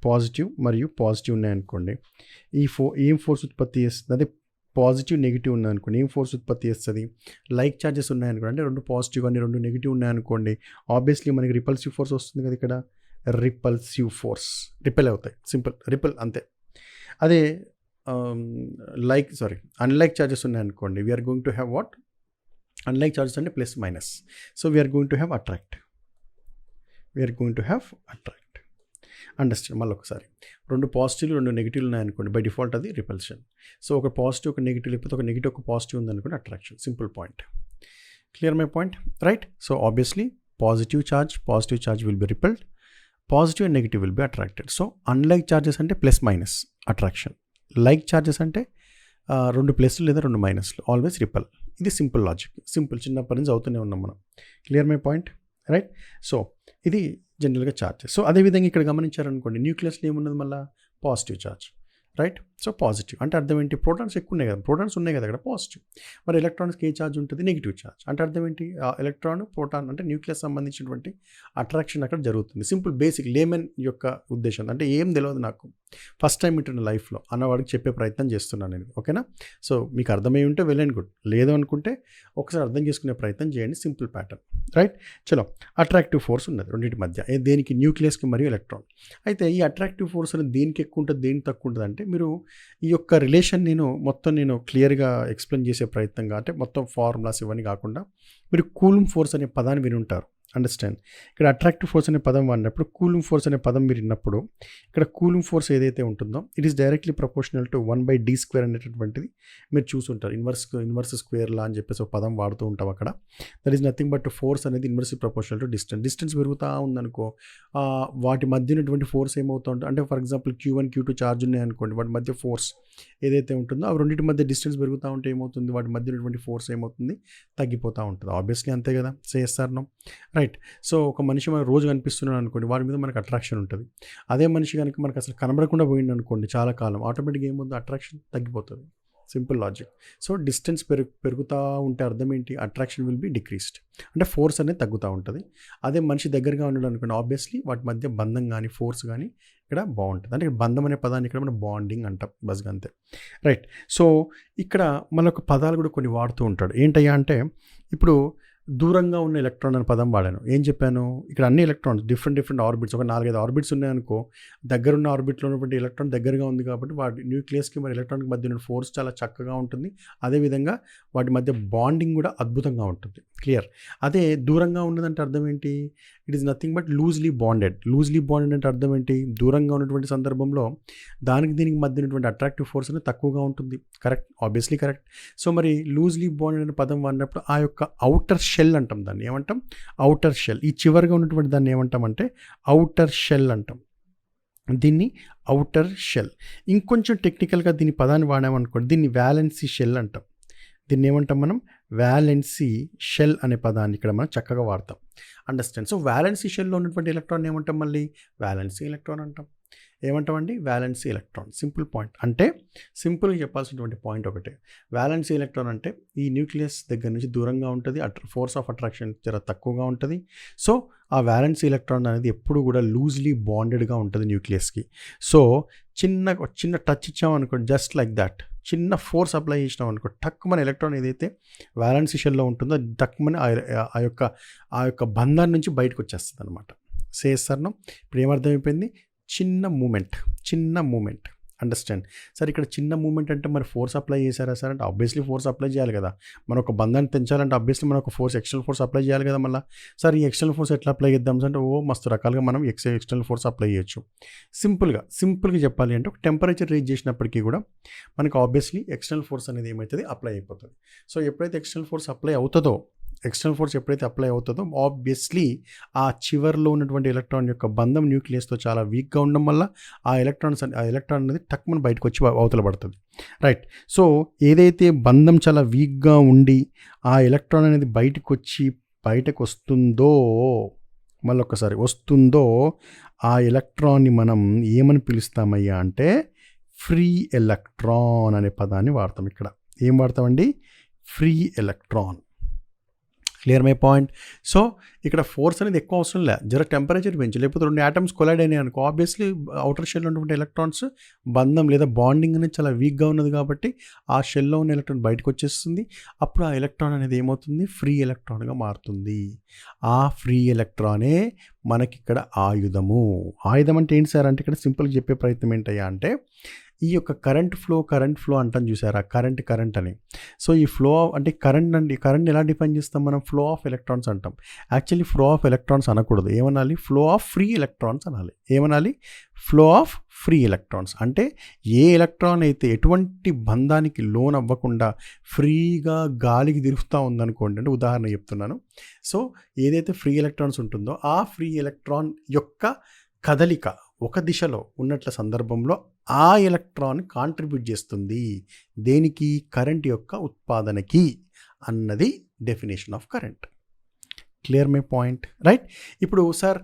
పాజిటివ్ మరియు పాజిటివ్ ఉన్నాయనుకోండి, ఏం ఫోర్స్ ఉత్పత్తి చేస్తుంది, అదే పాజిటివ్ నెగిటివ్ ఉన్నాయనుకోండి ఏం ఫోర్స్ ఉత్పత్తి చేస్తుంది, లైక్ ఛార్జెస్ ఉన్నాయనుకోండి, అంటే 2 పాజిటివ్ కానీ 2 నెగిటివ్ ఉన్నాయనుకోండి, ఆబ్వియస్లీ మనకి రిపల్సివ్ ఫోర్స్ వస్తుంది కదా. ఇక్కడ రిపల్సివ్ ఫోర్స్ రిపెల్ అవుతాయి, సింపుల్ రిపెల్ అంతే. అదే అన్లైక్ ఛార్జెస్ ఉన్నాయనుకోండి, we are going to have what, unlike charges అంటే plus minus, so we are going to have attract. Understand. మళ్ళీ ఒకసారి 2 పాజిటివ్లు 2 నెగిటివ్లు ఉన్నాయనుకోండి, బై డిఫాల్ట్ అది రిపల్షన్. సో ఒక పాజిటివ్ ఒక నెగిటివ్, లేకపోతే ఒక నెగిటివ్ ఒక పాజిటివ్ ఉందనుకోండి attraction. Simple point. Clear my point, right. So obviously positive charge will be repelled, positive and negative will be attracted. So unlike charges అంటే plus minus attraction, like charges అంటే 2 ప్లస్లు లేదా 2 మైనస్లు, ఆల్వేస్ రిపల్. ఇది సింపుల్ లాజిక్, సింపుల్ చిన్నప్పటి నుంచి అవుతూనే ఉన్నాం మనం. Clear my point, right? So ఇది జనరల్గా ఛార్జెస్. సో అదేవిధంగా ఇక్కడ గమనించారనుకోండి, న్యూక్లియస్లో ఏమున్నది మళ్ళీ positive charge, right? So positive అంటే అర్థం ఏంటి, ప్రోటాన్స్ ఎక్కువ ఉన్నాయి కదా, ప్రోటాన్స్ ఉన్నాయి కదా అక్కడ పాజిటివ్. మరి ఎలక్ట్రాన్స్కి ఏ ఛార్జ్ ఉంటుంది, నెగిటివ్ ఛార్జ్. అంటే అర్థం ఏంటి, ఎలక్ట్రాన్ ప్రోటాన్ అంటే న్యూక్లియస్ సంబంధించినటువంటి అట్రాక్షన్ అక్కడ జరుగుతుంది. సింపుల్ బేసిక్ లేమన్ యొక్క ఉద్దేశం, అంటే ఏం తెలియదు నాకు, ఫస్ట్ టైం ఇంటున్న లైఫ్లో అన్నవాడికి చెప్పే ప్రయత్నం చేస్తున్నాను నేను, ఓకేనా? సో మీకు అర్థమై ఉంటే వెల్ అండ్ గుడ్, లేదు అనుకుంటే ఒకసారి అర్థం చేసుకునే ప్రయత్నం చేయండి. Simple pattern, right? చలో, అట్రాక్టివ్ ఫోర్స్ ఉన్నది రెండింటి మధ్య, దేనికి, న్యూక్లియస్కి మరియు ఎలక్ట్రాన్. అయితే ఈ అట్రాక్టివ్ ఫోర్స్ అనేది దేనికి ఎక్కువ ఉంటుంది, దేనికి తక్కువ ఉంటుంది అంటే, మీరు ఈ యొక్క రిలేషన్ నేను క్లియర్గా ఎక్స్ప్లెయిన్ చేసే ప్రయత్నంగా, అంటే మొత్తం ఫార్ములాస్ ఇవన్నీ కాకుండా, మీరు కూలుంబ్ ఫోర్స్ అనే పదాన్ని విని ఉంటారు. అండర్స్టాండ్, ఇక్కడ అట్రాక్టివ్ ఫోర్స్ అనే పదం వాడినప్పుడు కూలుంబ్ ఫోర్స్ అనే పదం మీరు విన్నప్పుడు, ఇక్కడ కూలుంబ్ ఫోర్స్ ఏదైతే ఉంటుందో it is directly proportional to 1/d² అనేటటువంటిది మీరు చూసుంటారు. ఇన్వర్స్ స్క్వేర్ లా అని చెప్పేసి ఒక పదం వాడుతూ ఉంటాం అక్కడ. That is nothing but force అనేది ఇన్వర్స్లీ ప్రపోర్షనల్ టు డిస్టెన్స్ పెరుగుతూ ఉందనుకో, వాటి మధ్య ఉన్నటువంటి ఫోర్స్ ఏమవుతూ ఉంటుంది అంటే, for example Q1 Q2 charge ఉన్నాయి అనుకోండి, వాటి మధ్య ఫోర్స్ ఏదైతే ఉంటుందో ఆ రెండింటి మధ్య డిస్టెన్స్ పెరుగుతూ ఉంటే ఏమవుతుంది, వాటి మధ్య ఉన్నటువంటి ఫోర్స్ ఏమవుతుంది, తగ్గిపోతూ ఉంటుంది. ఆబ్వియస్లీ అంతే కదా, చేస్తారు నో, రైట్? సో ఒక మనిషి మనకు రోజు కనిపిస్తున్నాడు అనుకోండి, వారి మీద మనకు అట్రాక్షన్ ఉంటుంది. అదే మనిషి కనుక మనకు అసలు కనబడకుండా పోయింది అనుకోండి చాలా కాలం, ఆటోమేటిక్గా ఏముంది, అట్రాక్షన్ తగ్గిపోతుంది. Simple logic. సో డిస్టెన్స్ పెరుగుతూ ఉంటే అర్థం ఏంటి, అట్రాక్షన్ విల్ బి డిక్రీస్డ్, అంటే ఫోర్స్ అనేది తగ్గుతూ ఉంటుంది. అదే మనిషి దగ్గరగా ఉండడం అనుకోండి, ఆబ్వియస్లీ వాటి మధ్య బంధం కానీ ఫోర్స్ కానీ ఇక్కడ బాగుంటుంది. అంటే బంధం అనే పదాన్ని ఇక్కడ మనం బాండింగ్ అంటాం, బస్గా అంతే, రైట్? సో ఇక్కడ మనకు పదాలు కూడా కొన్ని వాడుతూ ఉంటాడు. ఏంటయ్యా అంటే, ఇప్పుడు దూరంగా ఉన్న ఎలక్ట్రాన్ అనే పదం వాడాను. ఏం చెప్పాను, ఇక్కడ అన్ని ఎలక్ట్రాన్స్ డిఫరెంట్ ఆర్బిట్స్, ఒక 4-5 ఆర్బిట్స్ ఉన్నాయనుకో, దగ్గరున్న ఆర్బిట్లో ఉన్నటువంటి ఎలక్ట్రాన్ దగ్గరగా ఉంది కాబట్టి వాటి న్యూక్లియస్కి మరి ఎలక్ట్రాన్కి మధ్య ఉన్న ఫోర్స్ చాలా చక్కగా ఉంటుంది. అదేవిధంగా వాటి మధ్య బాండింగ్ కూడా అద్భుతంగా ఉంటుంది. క్లియర్? అదే దూరంగా ఉన్నదంటే అర్థం ఏంటి, it is nothing but loosely bonded అంటే అర్థం ఏంటి, దూరంగా ఉన్నటువంటి సందర్భంలో దీనికి మధ్య ఉన్నటువంటి అట్రాక్టివ్ ఫోర్స్ అనేది తక్కువగా ఉంటుంది. Correct, obviously correct. సో మరి లూజ్లీ బాండెడ్ అనే పదం వాడినప్పుడు ఆ యొక్క అవుటర్ షెల్ అంటాం, దాన్ని ఏమంటాం, అవుటర్ షెల్. ఈ చివరిగా ఉన్నటువంటి దాన్ని ఏమంటామంటే అవుటర్ షెల్ అంటాం, దీన్ని అవుటర్ షెల్. ఇంకొంచెం టెక్నికల్గా దీని పదాన్ని వాడామనుకోండి, దీన్ని వ్యాలెన్సీ షెల్ అంటాం. దీన్ని ఏమంటాం మనం, వ్యాలెన్సీ షెల్ అనే పదాన్ని ఇక్కడ మనం చక్కగా వాడతాం. అండర్స్టాండ్? సో వ్యాలెన్సీ షెల్లో ఉన్నటువంటి ఎలక్ట్రాన్ ఏమంటాం, మళ్ళీ వ్యాలెన్సీ ఎలక్ట్రాన్ అంటాం. ఏమంటామండి, వ్యాలెన్సీ ఎలక్ట్రాన్. సింపుల్ పాయింట్, అంటే సింపుల్గా చెప్పాల్సినటువంటి పాయింట్ ఒకటే, వ్యాలెన్సీ ఎలక్ట్రాన్ అంటే ఈ న్యూక్లియస్ దగ్గర నుంచి దూరంగా ఉంటుంది, ఫోర్స్ ఆఫ్ అట్రాక్షన్ చాలా తక్కువగా ఉంటుంది. సో ఆ వ్యాలెన్సీ ఎలక్ట్రాన్ అనేది ఎప్పుడు కూడా లూజ్లీ బాండెడ్గా ఉంటుంది న్యూక్లియస్కి. సో చిన్న టచ్ ఇచ్చామనుకోండి, జస్ట్ లైక్ దట్, చిన్న ఫోర్స్ అప్లై చేసినాం అనుకో, టక్కుమని ఎలక్ట్రాన్ ఏదైతే వ్యాలెన్సీ షెల్లో ఉంటుందో టక్కుమని ఆ యొక్క బంధాన్ని నుంచి బయటకు వచ్చేస్తుంది అనమాట. చేస్తాను ఇప్పుడు ఏమర్థమైపోయింది, చిన్న మూమెంట్. అండర్స్టాండ్? సరే, ఇక్కడ చిన్న మూమెంట్ అంటే మరి ఫోర్స్ అప్లై చేశారా సార్ అంటే, ఆబ్వియస్లీ ఫోర్స్ అప్లై చేయాలి కదా. మనం ఒక బంధాన్ని తెంచాలంటే ఆబ్వియస్లీ మనం ఒక ఎక్స్టర్నల్ ఫోర్స్ అప్లై చేయాలి కదా. మళ్ళీ సార్ ఈ ఎక్స్టర్నల్ ఫోర్స్ ఎట్లా అప్లై చేద్దాం అంటే, మస్తు రకాలుగా మనం ఎక్స్టర్నల్ ఫోర్స్ అప్లై చేయొచ్చు. సింపుల్గా చెప్పాలి అంటే, ఒక టెంపరేచర్ రీచ్ చేసినప్పటికీ కూడా మనకు ఆబ్వియస్లీ ఎక్స్టర్నల్ ఫోర్స్ అనేది ఏమవుతుంది, అప్లై అయిపోతుంది. సో ఎప్పుడైతే ఎక్స్టర్నల్ ఫోర్స్ అప్లై అవుతుందో ఆబ్వియస్లీ ఆ చివర్లో ఉన్నటువంటి ఎలక్ట్రాన్ యొక్క బంధం న్యూక్లియస్తో చాలా వీక్గా ఉండడం వల్ల ఆ ఎలక్ట్రాన్ అనేది టక్మని బయటకు వచ్చి అవతల పడుతుంది. రైట్? సో ఏదైతే బంధం చాలా వీక్గా ఉండి ఆ ఎలక్ట్రాన్ అనేది బయటకు వస్తుందో ఆ ఎలక్ట్రాన్ని మనం ఏమని పిలుస్తామయ్యా అంటే, ఫ్రీ ఎలక్ట్రాన్ అనే పదాన్ని వాడతాం. ఇక్కడ ఏం వాడతామండి, free electron. Clear my point? So ఇక్కడ ఫోర్స్ అనేది ఎక్కువ అవసరం లేదు, టెంపరేచర్ పెంచి, లేకపోతే 2 ఆటమ్స్ కొలైడ్ అయినాయి అనుకో, ఆబ్వియస్లీ అవుటర్ షెల్లో ఉన్నటువంటి ఎలక్ట్రాన్స్ బంధం లేదా బాండింగ్ అనేది చాలా వీక్గా ఉన్నది కాబట్టి ఆ షెల్లో ఉన్న ఎలక్ట్రాన్ బయటకు వచ్చేస్తుంది. అప్పుడు ఆ ఎలక్ట్రాన్ అనేది ఏమవుతుంది, ఫ్రీ ఎలక్ట్రాన్గా మారుతుంది. ఆ ఫ్రీ ఎలక్ట్రానే మనకి ఇక్కడ ఆయుధం అంటే ఏంటి సార్ అంటే, ఇక్కడ సింపుల్గా చెప్పే ప్రయత్నం ఏంటయ్యా అంటే, ఈ యొక్క కరెంట్ ఫ్లో అంటాం చూసారా, కరెంట్ అని. సో ఈ ఫ్లో అంటే కరెంట్ ఎలా డిఫైన్ చేస్తాం మనం, ఫ్లో ఆఫ్ ఎలక్ట్రాన్స్ అంటాం. యాక్చువల్లీ ఫ్లో ఆఫ్ ఎలక్ట్రాన్స్ అనకూడదు, ఏమనాలి, ఫ్లో ఆఫ్ ఫ్రీ ఎలక్ట్రాన్స్ అనాలి. ఏమనాలి, ఫ్లో ఆఫ్ ఫ్రీ ఎలక్ట్రాన్స్. అంటే ఏ ఎలక్ట్రాన్ అయితే ఎటువంటి బంధానికి లోన్ అవ్వకుండా ఫ్రీగా గాలికి తిరుగుతూ ఉందనుకోండి, అంటే ఉదాహరణ చెప్తున్నాను. సో ఏదైతే ఫ్రీ ఎలక్ట్రాన్స్ ఉంటుందో ఆ ఫ్రీ ఎలక్ట్రాన్ యొక్క కదలిక ఒక దిశలో ఉన్నట్ల సందర్భంలో ఆ ఎలక్ట్రాన్ కాంట్రిబ్యూట్ చేస్తుంది దేనికి, కరెంట్ యొక్క ఉత్పాదనకి. అన్నది definition of current. Clear my point, right? ఇప్పుడు సార్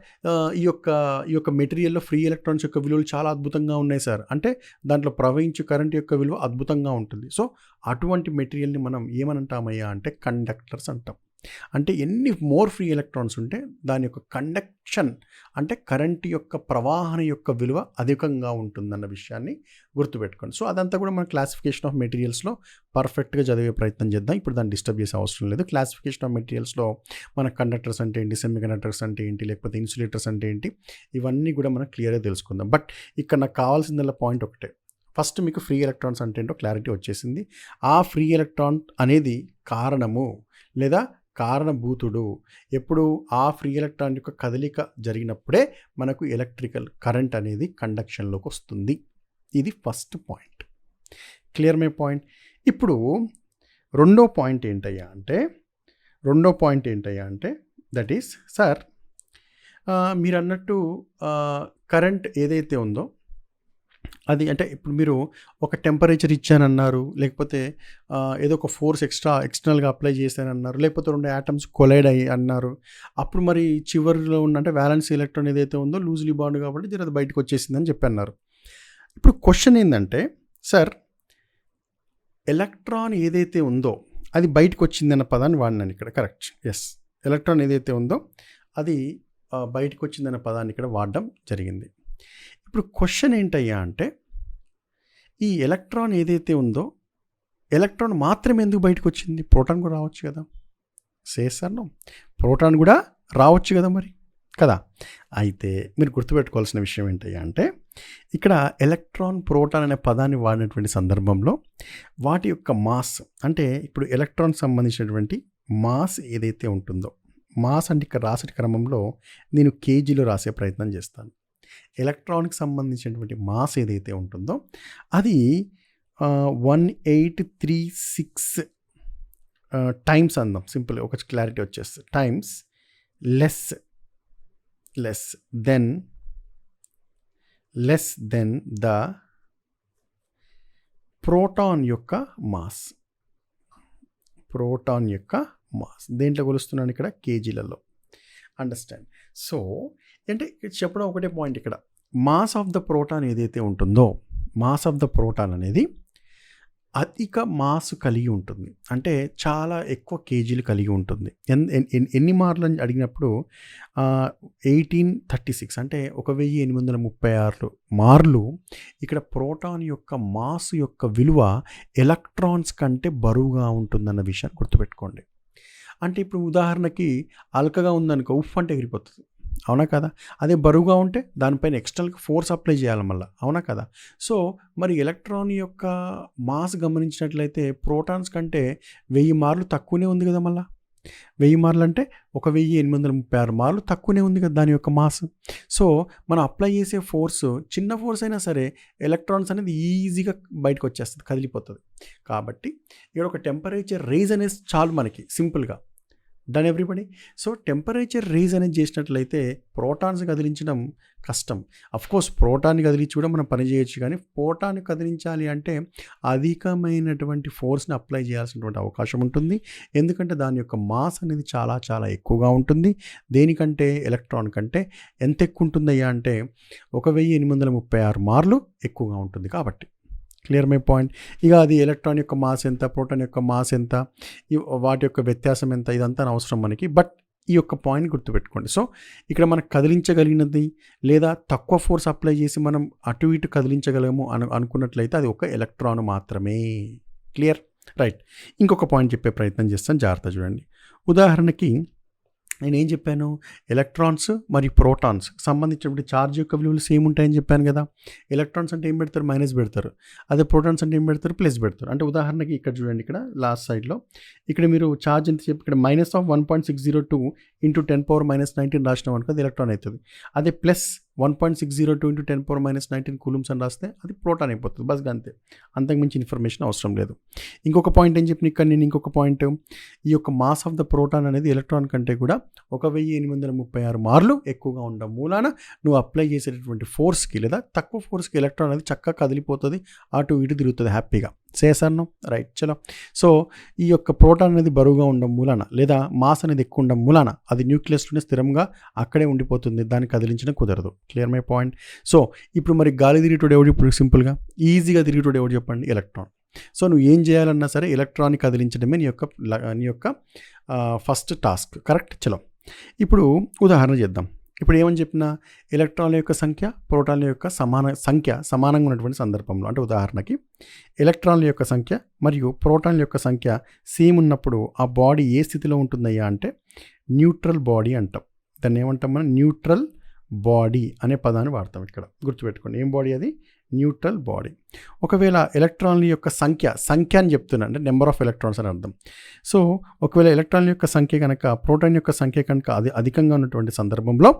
ఈ యొక్క మెటీరియల్లో ఫ్రీ ఎలక్ట్రాన్స్ యొక్క విలువలు చాలా అద్భుతంగా ఉన్నాయి సార్ అంటే దాంట్లో ప్రవహించే కరెంట్ యొక్క విలువ అద్భుతంగా ఉంటుంది. సో అటువంటి మెటీరియల్ని మనం ఏమనంటామయ్యా అంటే కండక్టర్స్ అంటాం. అంటే ఎన్ని మోర్ ఫ్రీ ఎలక్ట్రాన్స్ ఉంటే దాని యొక్క కండక్షన్ అంటే కరెంట్ యొక్క ప్రవాహన యొక్క విలువ అధికంగా ఉంటుందన్న విషయాన్ని గుర్తుపెట్టుకోండి. సో అదంతా కూడా మన క్లాసిఫికేషన్ ఆఫ్ మెటీరియల్స్లో పర్ఫెక్ట్గా చదివే ప్రయత్నం చేద్దాం. ఇప్పుడు దాన్ని డిస్టర్బ్ చేసే అవసరం లేదు. క్లాసిఫికేషన్ ఆఫ్ మెటీరియల్స్లో మన కండక్టర్స్ అంటే ఏంటి, సెమీ కండక్టర్స్ అంటే ఏంటి, లేకపోతే ఇన్సులేటర్స్ అంటే ఏంటి, ఇవన్నీ కూడా మనం క్లియర్గా తెలుసుకుందాం. బట్ ఇక్కడ నాకు కావాల్సిందల్లా పాయింట్ ఒకటే. ఫస్ట్ మీకు ఫ్రీ ఎలక్ట్రాన్స్ అంటే ఏంటో క్లారిటీ వచ్చేసింది. ఆ ఫ్రీ ఎలక్ట్రాన్ అనేది కారణము లేదా కారణభూతుడు. ఎప్పుడు ఆ ఫ్రీ ఎలక్ట్రాన్ యొక్క కదలిక జరిగినప్పుడే మనకు ఎలక్ట్రికల్ కరెంట్ అనేది కండక్షన్లోకి వస్తుంది. ఇది first point. Clear my point. ఇప్పుడు రెండో పాయింట్ ఏంటయ్యా అంటే దట్ ఈస్ సార్ మీరు అన్నట్టు కరెంట్ ఏదైతే ఉందో అది అంటే ఇప్పుడు మీరు ఒక టెంపరేచర్ ఇచ్చానన్నారు, లేకపోతే ఏదో ఒక ఫోర్స్ ఎక్స్టర్నల్గా అప్లై చేశానన్నారు, లేకపోతే 2 యాటమ్స్ కొలైడ్ అయ్యి అన్నారు. అప్పుడు మరి చివరిలో అంటే వ్యాలెన్స్ ఎలక్ట్రాన్ ఏదైతే ఉందో లూజ్లీ బాండ్ కాబట్టి అది బయటకు వచ్చేసిందని చెప్పన్నారు. ఇప్పుడు క్వశ్చన్ ఏంటంటే సార్ ఎలక్ట్రాన్ ఏదైతే ఉందో అది బయటకు వచ్చిందన్న పదాన్ని వాడినాను ఇక్కడ. Correct, yes. ఎలక్ట్రాన్ ఏదైతే ఉందో అది బయటకు వచ్చిందన్న పదాన్ని ఇక్కడ వాడడం జరిగింది. ఇప్పుడు క్వశ్చన్ ఏంటయ్యా అంటే ఈ ఎలక్ట్రాన్ ఏదైతే ఉందో ఎలక్ట్రాన్ మాత్రమే ఎందుకు బయటకు వచ్చింది? ప్రోటాన్ కూడా రావచ్చు కదా. సేసాను ప్రోటాన్ కూడా రావచ్చు కదా మరి, కదా. అయితే మీరు గుర్తుపెట్టుకోవాల్సిన విషయం ఏంటయ్యా అంటే ఇక్కడ ఎలక్ట్రాన్ ప్రోటాన్ అనే పదాన్ని వాడినటువంటి సందర్భంలో వాటి యొక్క మాస్ అంటే ఇప్పుడు ఎలక్ట్రాన్ సంబంధించినటువంటి మాస్ ఏదైతే ఉంటుందో, మాస్ అంటే ఇక్కడ రాసే క్రమంలో నేను కేజీలో రాసే ప్రయత్నం చేస్తాను. ఎలక్ట్రాన్కి సంబంధించినటువంటి మాస్ ఏదైతే ఉంటుందో అది 1836 టైమ్స్ అందాం, సింపుల్ ఒక క్లారిటీ వచ్చేస్తుంది, times less than the proton యొక్క మాస్. దేంట్లో కొలుస్తున్నాను ఇక్కడ? కేజీలలో. అండర్స్టాండ్. సో అంటే చెప్పడం ఒకటే పాయింట్ ఇక్కడ. మాస్ ఆఫ్ ద ప్రోటాన్ ఏదైతే ఉంటుందో మాస్ ఆఫ్ ద ప్రోటాన్ అనేది అధిక మాస్ కలిగి ఉంటుంది, అంటే చాలా ఎక్కువ కేజీలు కలిగి ఉంటుంది. ఎన్ని మార్లు అని అడిగినప్పుడు 1836 అంటే 1836 మార్లు ఇక్కడ ప్రోటాన్ యొక్క మాస్ యొక్క విలువ ఎలక్ట్రాన్స్ కంటే బరువుగా ఉంటుందన్న విషయాన్ని గుర్తుపెట్టుకోండి. అంటే ఇప్పుడు ఉదాహరణకి అల్కగా ఉందనుకో ఉఫ్ అంటే ఎగిరిపోతుంది, అవునా కదా. అదే బరువుగా ఉంటే దానిపైన ఎక్స్టర్నల్గా ఫోర్స్ అప్లై చేయాలి మళ్ళీ, అవునా కదా. సో మరి ఎలక్ట్రాన్ యొక్క మాస్ గమనించినట్లయితే ప్రోటాన్స్ కంటే 1000 మార్లు తక్కువనే ఉంది కదా. మళ్ళీ 1000 మార్లు అంటే 1836 మార్లు తక్కువనే ఉంది కదా దాని యొక్క మాస్. సో మనం అప్లై చేసే ఫోర్స్ చిన్న ఫోర్స్ అయినా సరే ఎలక్ట్రాన్స్ అనేది ఈజీగా బయటకు వచ్చేస్తుంది, కదిలిపోతుంది. కాబట్టి ఇక్కడ ఒక టెంపరేచర్ రైజ్ అనేది చాలు మనకి సింపుల్గా. Done everybody. So temperature rise అనేది చేసినట్లయితే ప్రోటాన్స్ కదిలించడం కష్టం. అఫ్కోర్స్ ప్రోటాన్ని కదిలించి కూడా మనం పని చేయొచ్చు, కానీ ప్రోటాన్ని కదిలించాలి అంటే అధికమైనటువంటి ఫోర్స్ని అప్లై చేయాల్సినటువంటి అవకాశం ఉంటుంది. ఎందుకంటే దాని యొక్క మాస్ అనేది చాలా చాలా ఎక్కువగా ఉంటుంది. దేనికంటే? ఎలక్ట్రాన్ కంటే. ఎంత ఎక్కువ ఉంటుందయ్యా అంటే 1836 మార్లు ఎక్కువగా ఉంటుంది కాబట్టి. Clear my point. ఇక అది ఎలక్ట్రాన్ యొక్క మాస్ ఎంత, ప్రోటాన్ యొక్క మాస్ ఎంత, వాటి యొక్క వ్యత్యాసం ఎంత, ఇదంతా అవసరం మనకి. బట్ ఈ యొక్క పాయింట్ గుర్తుపెట్టుకోండి. సో ఇక్కడ మనకు కదిలించగలిగినది లేదా తక్కువ ఫోర్స్ అప్లై చేసి మనం అటు ఇటు కదిలించగలము అనుకున్నట్లయితే అది ఒక ఎలక్ట్రాన్ మాత్రమే. Clear, right. ఇంకొక పాయింట్ చెప్పే ప్రయత్నం చేస్తాను, జాగ్రత్త చూడండి. ఉదాహరణకి నేనేం చెప్పాను? ఎలక్ట్రాన్స్ మరియు ప్రోటాన్స్ సంబంధించినటువంటి ఛార్జ్ యొక్క విలువలు సేమ్ ఉంటాయని చెప్పాను కదా. ఎలక్ట్రాన్స్ అంటే ఏం పెడతారు? మైనస్ పెడతారు. అదే ప్రోటాన్స్ అంటే ఏం పెడతారు? ప్లస్ పెడతారు. అంటే ఉదాహరణకి ఇక్కడ చూడండి, ఇక్కడ లాస్ట్ సైడ్లో ఇక్కడ మీరు ఛార్జ్ ఎంత చెప్పి ఇక్కడ -1.602 × 10⁻−19 రాసినాం అనుకో అది ఎలక్ట్రాన్ అవుతుంది. అదే ప్లస్ 1.602 × 10⁻−19 కూలమ్స్ అని రాస్తే అది ప్రోటాన్ అయిపోతుంది. బస్ అంతే, అంతకుమించి ఇన్ఫర్మేషన్ అవసరం లేదు. ఇంకొక పాయింట్ ఏం చెప్పిన ఇక్కడ నేను, ఇంకొక పాయింట్, ఈ యొక్క మాస్ ఆఫ్ ద ప్రోటాన్ అనేది ఎలక్ట్రాన్ కంటే కూడా 1836 మార్లు ఎక్కువగా ఉండడం మూలాన నువ్వు అప్లై చేసేటటువంటి ఫోర్స్కి లేదా తక్కువ ఫోర్స్కి ఎలక్ట్రాన్ అనేది చక్కగా కదిలిపోతుంది, అటు ఇటు తిరుగుతుంది హ్యాపీగా. సేసాను రైట్ చలో. సో ఈ యొక్క ప్రోటాన్ అనేది బరువుగా ఉండడం మూలాన లేదా మాస్ అనేది ఎక్కువ ఉండడం మూలాన అది న్యూక్లియస్లోనే స్థిరంగా అక్కడే ఉండిపోతుంది, దాన్ని కదిలించడం కుదరదు. Clear my point. సో ఇప్పుడు మరి గాలి తిరిగేటోడు ఎవడు? ఇప్పుడు సింపుల్గా ఈజీగా తిరిగేటోడు ఎవడు చెప్పండి? ఎలక్ట్రాన్. సో నువ్వు ఏం చేయాలన్నా సరే ఎలక్ట్రాన్ని కదిలించడమే నీ యొక్క ఫస్ట్ టాస్క్. కరెక్ట్ చలో. ఇప్పుడు ఉదాహరణ చేద్దాం. ఇప్పుడు ఏమని చెప్పినా ఎలక్ట్రాన్ల యొక్క సంఖ్య ప్రోటాన్ల యొక్క సమానంగా ఉన్నటువంటి సందర్భంలో, అంటే ఉదాహరణకి ఎలక్ట్రాన్ల యొక్క సంఖ్య మరియు ప్రోటాన్ల యొక్క సంఖ్య సేమ్ ఉన్నప్పుడు ఆ బాడీ ఏ స్థితిలో ఉంటుందయ్యా అంటే న్యూట్రల్ బాడీ అంటాం. దాన్ని ఏమంటాం మనం? న్యూట్రల్ బాడీ అనే పదాన్ని వాడతాం. ఇక్కడ గుర్తుపెట్టుకోండి, ఏం బాడీ అది? Neutral body. ఒకవేళ ఎలక్ట్రాన్ల యొక్క సంఖ్య అని చెప్తున్నా, అంటే నెంబర్ ఆఫ్ ఎలక్ట్రాన్స్ అని అర్థం. సో ఒకవేళ ఎలక్ట్రాన్ల యొక్క సంఖ్య కనుక ప్రోటాన్ యొక్క సంఖ్య కనుక అది అధికంగా ఉన్నటువంటి సందర్భంలో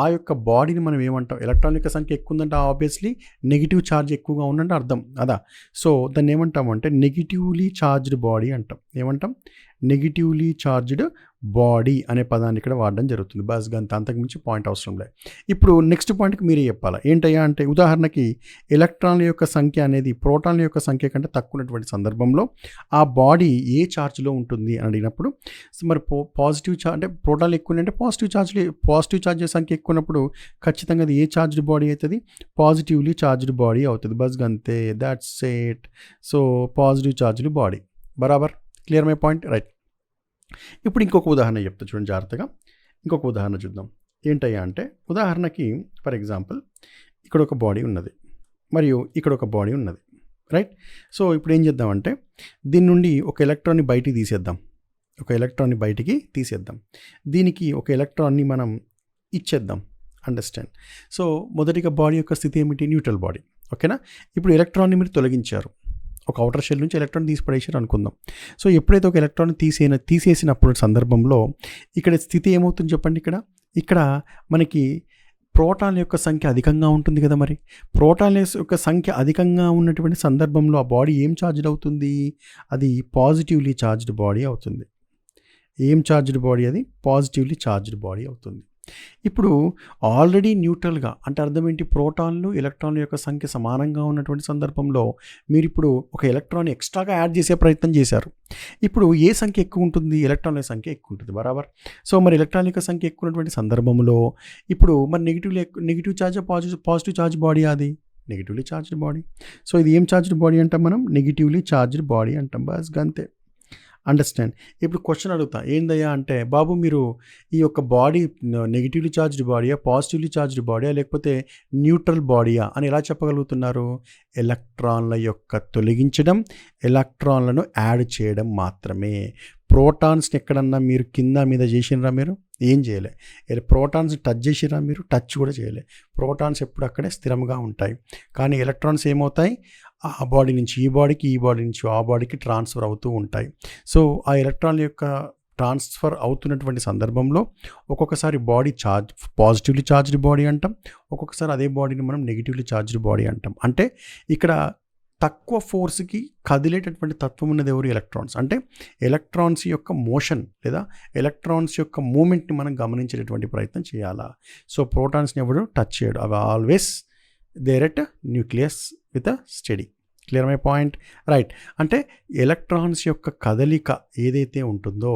ఆ యొక్క బాడీని మనం ఏమంటాం? ఎలక్ట్రాన్ యొక్క సంఖ్య ఎక్కువ ఉందంటే ఆబ్వియస్లీ నెగిటివ్ ఛార్జ్ ఎక్కువగా ఉందంటే అర్థం అదా. సో దాన్ని ఏమంటాం అంటే నెగిటివ్లీ ఛార్జ్డ్ బాడీ అంటాం. ఏమంటాం? నెగిటివ్లీ ఛార్జ్డ్ బాడీ అనే పదాన్ని ఇక్కడ వాడడం జరుగుతుంది. బస్ గంత, అంతకుమించి పాయింట్ అవసరం లేదు. ఇప్పుడు నెక్స్ట్ పాయింట్కి మీరే చెప్పాలా ఏంటయ్యా అంటే, ఉదాహరణకి ఎలక్ట్రాన్ల యొక్క సంఖ్య అనేది ప్రోటాన్ల యొక్క సంఖ్య కంటే తక్కువ ఉన్నటువంటి సందర్భంలో ఆ బాడీ ఏ ఛార్జ్లో ఉంటుంది అని అడిగినప్పుడు, మరి పాజిటివ్ ఛార్జ్ అంటే ప్రోటాన్లు ఎక్కువ అంటే పాజిటివ్ ఛార్జ్ సంఖ్య ఎక్కువ ఉన్నప్పుడు ఖచ్చితంగా అది ఏ ఛార్జ్డ్ బాడీ అవుతుంది? పాజిటివ్లీ ఛార్జ్డ్ బాడీ అవుతుంది. బస్ గంతే, that's it. So positive charged body. బరాబర్. Clear my point. రైట్. ఇప్పుడు ఇంకొక ఉదాహరణ చెప్తా చూడండి జాగ్రత్తగా. ఇంకొక ఉదాహరణ చూద్దాం. ఏంటయ్యా అంటే, ఉదాహరణకి ఫర్ ఎగ్జాంపుల్ ఇక్కడ ఒక బాడీ ఉన్నది మరియు ఇక్కడ ఒక బాడీ ఉన్నది. రైట్. సో ఇప్పుడు ఏం చేద్దామంటే దీని నుండి ఒక ఎలక్ట్రాన్ని బయటికి తీసేద్దాం. దీనికి ఒక ఎలక్ట్రాన్ని మనం ఇచ్చేద్దాం. అండర్స్టాండ్. సో మొదటిగా బాడీ యొక్క స్థితి ఏమిటి? Neutral body. ఓకేనా. ఇప్పుడు ఎలక్ట్రాన్ని మీరు తొలగించారు, ఒక అవుటర్ షెల్ నుంచి ఎలక్ట్రాన్ తీసి పడేసారు అనుకుందాం. సో ఎప్పుడైతే ఒక ఎలక్ట్రాన్ తీసేసినప్పుడు సందర్భంలో ఇక్కడ స్థితి ఏమవుతుంది చెప్పండి? ఇక్కడ మనకి ప్రోటాన్ల యొక్క సంఖ్య అధికంగా ఉంటుంది కదా. మరి ప్రోటాన్ల యొక్క సంఖ్య అధికంగా ఉన్నటువంటి సందర్భంలో ఆ బాడీ ఏం ఛార్జ్డ్ అవుతుంది? అది పాజిటివ్లీ ఛార్జ్డ్ బాడీ అవుతుంది. ఏం ఛార్జ్డ్ బాడీ? అది పాజిటివ్లీ ఛార్జ్డ్ బాడీ అవుతుంది. ఇప్పుడు ఆల్రెడీ న్యూట్రల్గా అంటే అర్థం ఏంటి? ప్రోటాన్లు ఎలక్ట్రాన్ల యొక్క సంఖ్య సమానంగా ఉన్నటువంటి సందర్భంలో మీరు ఇప్పుడు ఒక ఎలక్ట్రాన్ ఎక్స్ట్రాగా యాడ్ చేసే ప్రయత్నం చేశారు. ఇప్పుడు ఏ సంఖ్య ఎక్కువ ఉంటుంది? ఎలక్ట్రాన్ల సంఖ్య ఎక్కువ ఉంటుంది. బరాబర్. సో మరి ఎలక్ట్రాన్ల యొక్క సంఖ్య ఎక్కువ ఉన్నటువంటి సందర్భంలో ఇప్పుడు మరి negative charge positive charge body, అది నెగిటివ్లీ ఛార్జ్డ్ బాడీ. సో ఇది ఏం ఛార్జ్డ్ బాడీ అంటాం మనం? నెగిటివ్లీ ఛార్జ్డ్ బాడీ అంటాం. బస్ గంతే. అండర్స్టాండ్. ఇప్పుడు క్వశ్చన్ అడుగుతా, ఏందయ్యా అంటే, బాబు మీరు ఈ యొక్క బాడీ నెగిటివ్లీ ఛార్జ్డ్ బాడీయా, పాజిటివ్లీ ఛార్జ్డ్ బాడీయా, లేకపోతే న్యూట్రల్ బాడీయా అని ఎలా చెప్పగలుగుతున్నారు? ఎలక్ట్రాన్ల యొక్క తొలగించడం, ఎలక్ట్రాన్లను యాడ్ చేయడం మాత్రమే. ప్రోటాన్స్ని ఎక్కడన్నా మీరు కింద మీద చేసినరా? మీరు ఏం చేయలే. ప్రోటాన్స్ టచ్ చేసిరా? మీరు టచ్ కూడా చేయలే. ప్రోటాన్స్ ఎప్పుడు అక్కడే స్థిరంగా ఉంటాయి. కానీ ఎలక్ట్రాన్స్ ఏమవుతాయి? ఆ బాడీ నుంచి ఈ బాడీకి, ఈ బాడీ నుంచి ఆ బాడీకి ట్రాన్స్ఫర్ అవుతూ ఉంటాయి. సో ఆ ఎలక్ట్రాన్ల యొక్క ట్రాన్స్ఫర్ అవుతున్నటువంటి సందర్భంలో ఒక్కొక్కసారి బాడీ పాజిటివ్లీ ఛార్జ్డ్ బాడీ అంటాం, ఒక్కొక్కసారి అదే బాడీని మనం నెగిటివ్లీ ఛార్జ్డ్ బాడీ అంటాం. అంటే ఇక్కడ తక్కువ ఫోర్స్కి కదిలేటటువంటి తత్వం ఉన్నది ఎవరు? ఎలక్ట్రాన్స్. అంటే ఎలక్ట్రాన్స్ యొక్క మోషన్ లేదా ఎలక్ట్రాన్స్ యొక్క మూమెంట్ని మనం గమనించేటటువంటి ప్రయత్నం చేయాలా. సో ప్రోటాన్స్ని ఎవరు టచ్ చేయడు, అవి always there at nucleus with a steady. Clear my point. Right. అంటే ఎలక్ట్రాన్స్ యొక్క కదలిక ఏదైతే ఉంటుందో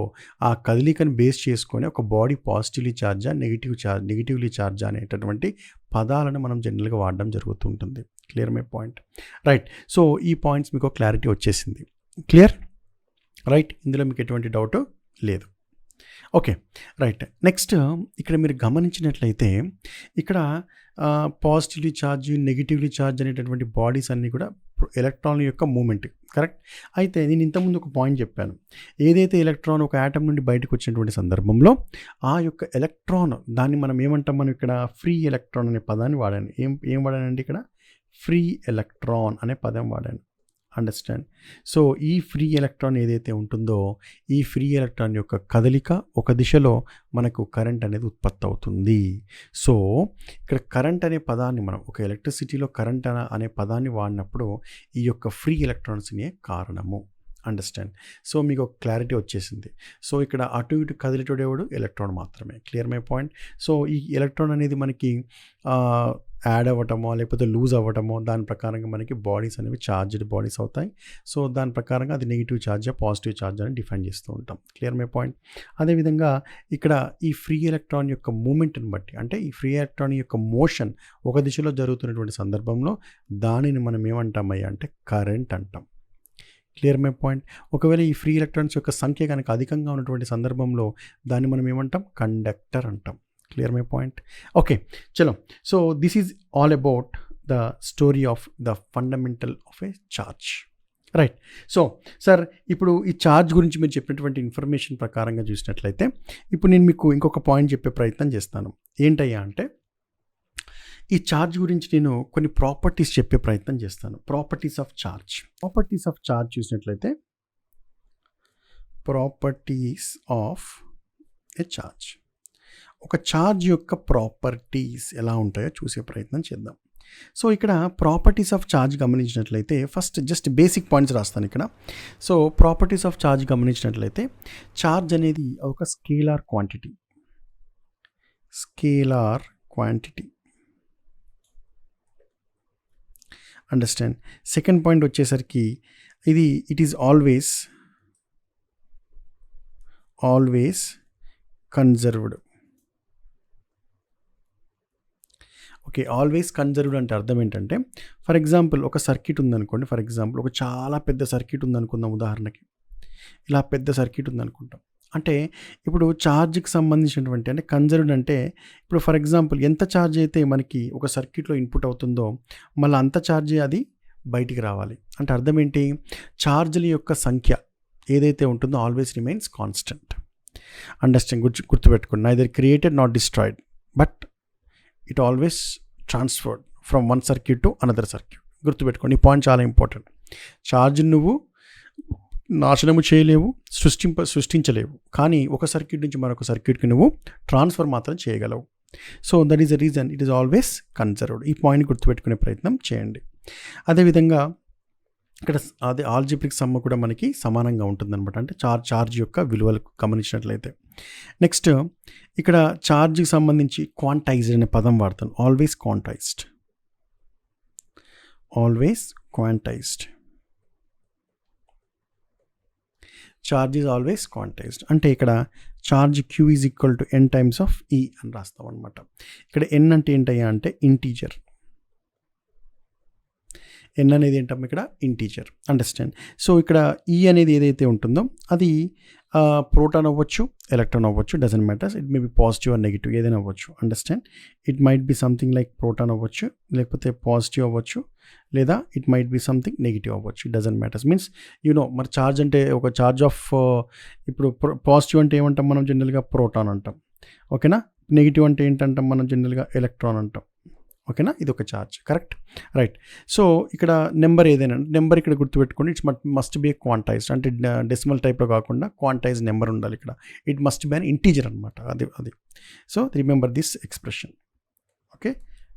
ఆ కదలికను బేస్ చేసుకొని ఒక బాడీ పాజిటివ్లీ ఛార్జా నెగిటివ్లీ ఛార్జా అనేటటువంటి పదాలను మనం జనరల్గా వాడడం జరుగుతుంటుంది. Clear my point. Right. So ఈ పాయింట్స్ మీకు క్లారిటీ వచ్చేసింది. క్లియర్. రైట్. ఇందులో మీకు ఎటువంటి డౌట్ లేదు. ఓకే. రైట్. నెక్స్ట్ ఇక్కడ మీరు గమనించినట్లయితే ఇక్కడ పాజిటివ్లీ ఛార్జ్ నెగిటివ్లీ ఛార్జ్ అనేటటువంటి బాడీస్ అన్నీ కూడా ఎలక్ట్రాన్ యొక్క మూమెంట్. కరెక్ట్. అయితే నేను ఇంతకుముందు ఒక పాయింట్ చెప్పాను. ఏదైతే ఎలక్ట్రాన్ ఒక యాటమ్ నుండి బయటకు వచ్చినటువంటి సందర్భంలో ఆ యొక్క ఎలక్ట్రాన్ దాన్ని మనం ఏమంటాం? మనం ఇక్కడ ఫ్రీ ఎలక్ట్రాన్ అనే పదాన్ని వాడాను. ఏం వాడానండి? ఇక్కడ ఫ్రీ ఎలక్ట్రాన్ అనే పదం వాడాను. అండర్స్టాండ్. సో ఈ ఫ్రీ ఎలక్ట్రాన్ ఏదైతే ఉంటుందో ఈ ఫ్రీ ఎలక్ట్రాన్ యొక్క కదలిక ఒక దిశలో మనకు కరెంట్ అనేది ఉత్పత్తి అవుతుంది. సో ఇక్కడ కరెంట్ అనే పదాన్ని మనం ఒక ఎలక్ట్రిసిటీలో కరెంట్ అనే పదాన్ని వాడినప్పుడు ఈ యొక్క ఫ్రీ ఎలక్ట్రాన్స్నే కారణము. అండర్స్టాండ్. సో మీకు ఒక క్లారిటీ వచ్చేసింది. సో ఇక్కడ అటు ఇటు కదిలేటోడేవాడు ఎలక్ట్రాన్ మాత్రమే. Clear my point. సో ఈ ఎలక్ట్రాన్ అనేది మనకి యాడ్ అవ్వటమో లేకపోతే లూజ్ అవ్వటమో దాని ప్రకారంగా మనకి బాడీస్ అనేవి చార్జ్డ్ బాడీస్ అవుతాయి. సో దాని ప్రకారంగా అది నెగిటివ్ ఛార్జ్ పాజిటివ్ ఛార్జ్ అని డిఫైన్ చేస్తూ ఉంటాం. Clear my point. అదేవిధంగా ఇక్కడ ఈ ఫ్రీ ఎలక్ట్రాన్ యొక్క మూమెంట్ని బట్టి, అంటే ఈ ఫ్రీ ఎలక్ట్రాన్ యొక్క మోషన్ ఒక దిశలో జరుగుతున్నటువంటి సందర్భంలో దానిని మనం ఏమంటామయ్యా అంటే కరెంట్ అంటాం. Clear my point. ఒకవేళ ఈ ఫ్రీ ఎలక్ట్రాన్స్ యొక్క సంఖ్య కనుక అధికంగా ఉన్నటువంటి సందర్భంలో దాన్ని మనం ఏమంటాం కండక్టర్ అంటాం. Clear my point. ఓకే చలో. So this is all about the story of the fundamental of a charge. Right. So sir ఇప్పుడు ఈ ఛార్జ్ గురించి మీరు చెప్పినటువంటి ఇన్ఫర్మేషన్ ప్రకారంగా చూసినట్లయితే ఇప్పుడు నేను మీకు ఇంకొక పాయింట్ చెప్పే ప్రయత్నం చేస్తాను. ఏంటయ్యా అంటే ఈ ఛార్జ్ గురించి నేను కొన్ని ప్రాపర్టీస్ చెప్పే ప్రయత్నం చేస్తాను. Properties of charge. Properties of charge చూసినట్లయితే ప్రాపర్టీస్ ఆఫ్ ఏ ఛార్జ్, ఒక ఛార్జ్ యొక్క ప్రాపర్టీస్ ఎలా ఉంటాయో చూసే ప్రయత్నం చేద్దాం. సో ఇక్కడ ప్రాపర్టీస్ ఆఫ్ ఛార్జ్ గమనించినట్లయితే ఫస్ట్ జస్ట్ బేసిక్ పాయింట్స్ రాస్తాను ఇక్కడ. సో ప్రాపర్టీస్ ఆఫ్ ఛార్జ్ గమనించినట్లయితే ఛార్జ్ అనేది ఒక scalar quantity. Scalar quantity. Understand. Second point వచ్చేసరికి it is always conserved. Okay, always conserved అంటే అర్థం ఏంటంటే ఫర్ ఎగ్జాంపుల్ ఒక సర్క్యూట్ ఉందనుకోండి. ఫర్ ఎగ్జాంపుల్ ఒక చాలా పెద్ద సర్క్యూట్ ఉందనుకుందాం. ఉదాహరణకి ఇలా పెద్ద సర్క్యూట్ ఉందనుకుంటాం. అంటే ఇప్పుడు ఛార్జ్కి సంబంధించినటువంటి అంటే కన్జర్వ్డ్ అంటే ఇప్పుడు ఫర్ ఎగ్జాంపుల్ ఎంత ఛార్జ్ అయితే మనకి ఒక సర్క్యూట్లో ఇన్పుట్ అవుతుందో మళ్ళీ అంత ఛార్జే అది బయటికి రావాలి. అంటే అర్థం ఏంటి, ఛార్జ్ల యొక్క సంఖ్య ఏదైతే ఉంటుందో ఆల్వేస్ రిమైన్స్ కాన్స్టెంట్. అండర్స్టాండ్. గుర్తుపెట్టుకోండి. Neither created not destroyed but it always transferred from one circuit to another circuit. గుర్తుపెట్టుకోండి, ఈ పాయింట్ చాలా ఇంపార్టెంట్. ఛార్జ్ నువ్వు నాశనము చేయలేవు, సృష్టించలేవు, కానీ ఒక సర్క్యూట్ నుంచి మరొక సర్క్యూట్కి నువ్వు ట్రాన్స్ఫర్ మాత్రం చేయగలవు. So that is the reason it is always conserved. ఈ పాయింట్ గుర్తుపెట్టుకునే ప్రయత్నం చేయండి. అదేవిధంగా ఇక్కడ అదే ఆల్జిబ్రిక్ సమ్మ కూడా మనకి సమానంగా ఉంటుందన్నమాట. అంటే ఛార్జ్ యొక్క విలువలు గమనించినట్లయితే. నెక్స్ట్ ఇక్కడ ఛార్జ్కి సంబంధించి క్వాంటైజ్డ్ అనే పదం వాడతాను. Always quantised. Charge is always quantized. అంటే ఇక్కడ charge Q is equal to n times of E అని రాస్తాం అనమాట. ఇక్కడ n అంటే ఏంటయ్యా అంటే ఇంటీజర్. n అనేది ఏంటమ్మా ఇక్కడ ఇంటీజర్. అండర్స్టాండ్. సో ఇక్కడ E అనేది ఏదైతే ఉంటుందో అది ప్రోటాన్ అవ్వచ్చు, ఎలక్ట్రాన్ అవ్వచ్చు, doesn't matters. It may be positive or negative ఏదైనా అవ్వచ్చు. Understand. It might be something like proton అవ్వచ్చు, లేకపోతే పాజిటివ్ అవ్వచ్చు, లేదా it might be something negative అవ్వచ్చు. It doesn't matters. మీన్స్ మరి ఛార్జ్ అంటే ఒక ఛార్జ్ ఆఫ్ ఇప్పుడు పాజిటివ్ అంటే ఏమంటాం మనం జనరల్గా ప్రోటాన్ అంటాం. ఓకేనా. నెగిటివ్ అంటే ఏంటంటాం మనం జనరల్గా ఎలక్ట్రాన్ అంటాం. ఓకేనా. ఇది ఒక ఛార్జ్. కరెక్ట్. రైట్. సో ఇక్కడ నెంబర్ ఏదైనా నెంబర్ ఇక్కడ గుర్తుపెట్టుకోండి. It's must be quantised. అంటే డెసిమల్ టైప్లో కాకుండా క్వాంటైజ్ నెంబర్ ఉండాలి ఇక్కడ. It must be an integer అనమాట. అది. So remember this expression. Okay,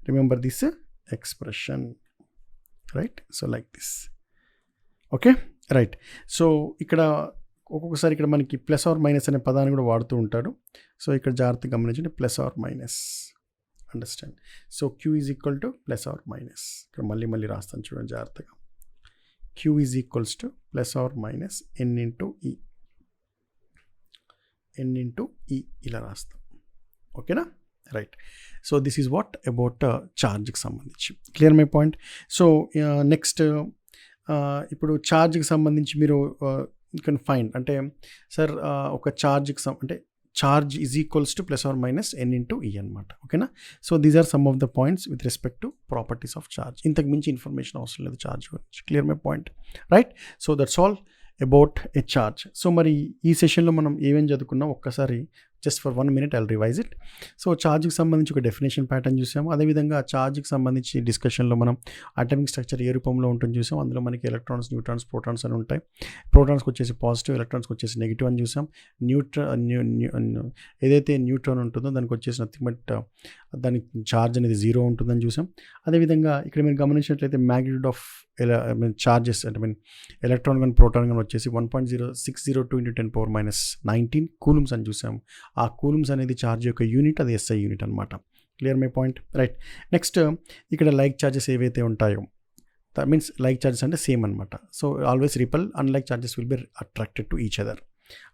remember this expression. Right. So like this. Okay. Right. So ఇక్కడ ఒక్కొక్కసారి ఇక్కడ మనకి ప్లస్ ఆర్ మైనస్ అనే పదాన్ని కూడా వాడుతూ ఉంటారు. సో ఇక్కడ జాగ్రత్తగా గమనించండి. Plus or minus. Understand. So Q is equal to plus or minus. ఇక్కడ మళ్ళీ రాస్తాను చూడండి జాగ్రత్తగా. Q is equals to plus or minus n into E ఇలా రాస్తాం. ఓకేనా. Right. So this is what about ఛార్జ్కి సంబంధించి. Clear my point. So next ఇప్పుడు ఛార్జ్కి సంబంధించి మీరు యూ కెన్ ఫైండ్ అంటే సార్ ఒక ఛార్జ్కి అంటే charge is equals to plus or minus n into E అనమాట. ఓకేనా. So these are some of the points with respect to properties of charge. ఇంతకు మించి ఇన్ఫర్మేషన్ అవసరం లేదు ఛార్జ్ గురించి. Clear my point. Right. So that's all about a charge. So మరి ఈ సెషన్లో మనం ఏమేం చదువుకున్నాం ఒక్కసారి just for 1 minute I'll revise it. So ఛార్జ్కి సంబంధించి ఒక డెఫినేషన్ ప్యాటర్న్ చూసాము. అదేవిధంగా ఛార్జ్కి సంబంధించి డిస్కషన్లో మనం అటామిక్ స్ట్రక్చర్ ఏ రూపంలో ఉంటుంది చూసాం. అందులో మనకి ఎలక్ట్రాన్స్, న్యూట్రాన్స్, ప్రోటాన్స్ అని ఉంటాయి. ప్రోటాన్స్కి వచ్చేసి పాజిటివ్, ఎలక్ట్రాన్స్కి వచ్చేసి నెగిటివ్ అని చూసాం. ఏదైతే న్యూట్రాన్ ఉంటుందో దానికి వచ్చేసి నథింగ్ బట్ దానికి ఛార్జ్ అనేది 0 ఉంటుందని చూసాం. అదేవిధంగా ఇక్కడ మీరు గమనించినట్లయితే మ్యాగ్నిట్యూడ్ ఆఫ్ చార్జెస్ అంటే ఎలక్ట్రాన్ కానీ ప్రోటాన్ కానీ వచ్చేసి 1.0602 × 10⁻⁹ కూలుమ్స్ అని చూసాము. ఆ కూలుమ్స్ అనేది ఛార్జ్ యొక్క యూనిట్, అది SI యూనిట్ అనమాట. Clear my point, right. Next ఇక్కడ లైక్ ఛార్జెస్ ఏవైతే ఉంటాయో, దట్ మీన్స్ లైక్ ఛార్జెస్ అంటే సేమ్ అనమాట. So always ripple, unlike charges will be attracted to each other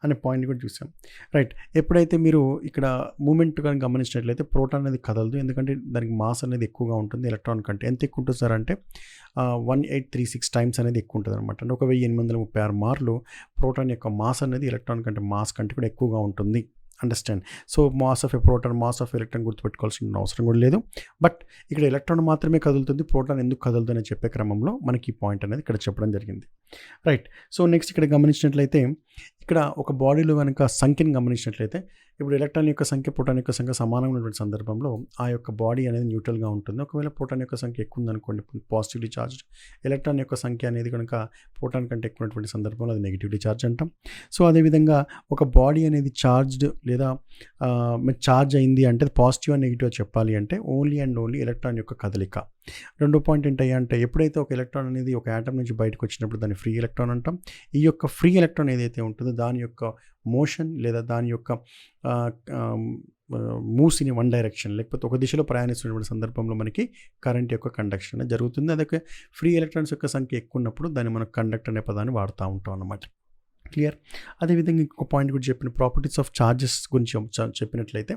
అనే పాయింట్ కూడా చూసాం, రైట్. ఎప్పుడైతే మీరు ఇక్కడ మూమెంట్ కానీ గమనించినట్లయితే ప్రోటాన్ అనేది కదలదు, ఎందుకంటే దానికి మాస్ అనేది ఎక్కువగా ఉంటుంది ఎలక్ట్రాన్ కంటే. ఎంత ఎక్కువ ఉంటుంది సార్ అంటే 1836 టైమ్స్ అనేది ఎక్కువ ఉంటుంది అనమాట. అంటే 1836 మార్లు ప్రోటాన్ యొక్క మాస్ అనేది ఎలక్ట్రాన్ కంటే మాస్ కంటే కూడా ఎక్కువగా ఉంటుంది. Understand. So mass of a proton, mass of electron గుర్తుపెట్టుకోవాల్సిన అవసరం కూడా లేదు. బట్ ఇక్కడ ఎలక్ట్రాన్ మాత్రమే కదులుతుంది, ప్రోటాన్ ఎందుకు కదలదు అని చెప్పే క్రమంలో మనకి ఈ పాయింట్ అనేది ఇక్కడ చెప్పడం జరిగింది, రైట్. సో నెక్స్ట్ ఇక్కడ గమనించినట్లయితే ఇక్కడ ఒక బాడీలో కనుక సంఖ్యను గమనించినట్లయితే ఇప్పుడు ఎలక్ట్రాన్ యొక్క సంఖ్య ప్రోటాన్ యొక్క సంఖ్య సమానంగా ఉన్నటువంటి సందర్భంలో ఆ యొక్క బాడీ అనేది న్యూట్రల్గా ఉంటుంది. ఒకవేళ ప్రోటాన్ యొక్క సంఖ్య ఎక్కువ ఉందనుకోండి, పాజిటివ్లీ ఛార్జ్, ఎలక్ట్రాన్ యొక్క సంఖ్య అనేది కనుక ప్రోటాన్ కంటే ఎక్కువ ఉన్నటువంటి సందర్భంలో అది నెగిటివ్లీ ఛార్జ్ అంటాం. సో అదేవిధంగా ఒక బాడీ అనేది ఛార్జ్డ్ లేదా ఛార్జ్ అయింది అంటే పాజిటివ్ అండ్ నెగిటివ్ చెప్పాలి అంటే ఓన్లీ అండ్ ఓన్లీ ఎలక్ట్రాన్ యొక్క కదలిక. రెండో పాయింట్ ఏంటయ్యా అంటే ఎప్పుడైతే ఒక ఎలక్ట్రాన్ అనేది ఒక యాటమ్ నుంచి బయటకు వచ్చినప్పుడు దాన్ని ఫ్రీ ఎలక్ట్రాన్ అంటాం. ఈ యొక్క ఫ్రీ ఎలక్ట్రాన్ ఏదైతే ఉంటుందో దాని యొక్క మోషన్ లేదా దాని యొక్క మూవ్స్ ఇన్ వన్ డైరెక్షన్, లేకపోతే ఒక దిశలో ప్రయాణిస్తున్నటువంటి సందర్భంలో మనకి కరెంట్ యొక్క కండక్షన్ అనేది జరుగుతుంది. అదే ఫ్రీ ఎలక్ట్రాన్స్ యొక్క సంఖ్య ఎక్కువ ఉన్నప్పుడు దాన్ని మనం కండక్ట్ అనే పదాన్ని వాడుతూ ఉంటాం అన్నమాట. క్లియర్. అదేవిధంగా ఇంకొక పాయింట్ కూడా చెప్పిన ప్రాపర్టీస్ ఆఫ్ ఛార్జెస్ గురించి చెప్పినట్లయితే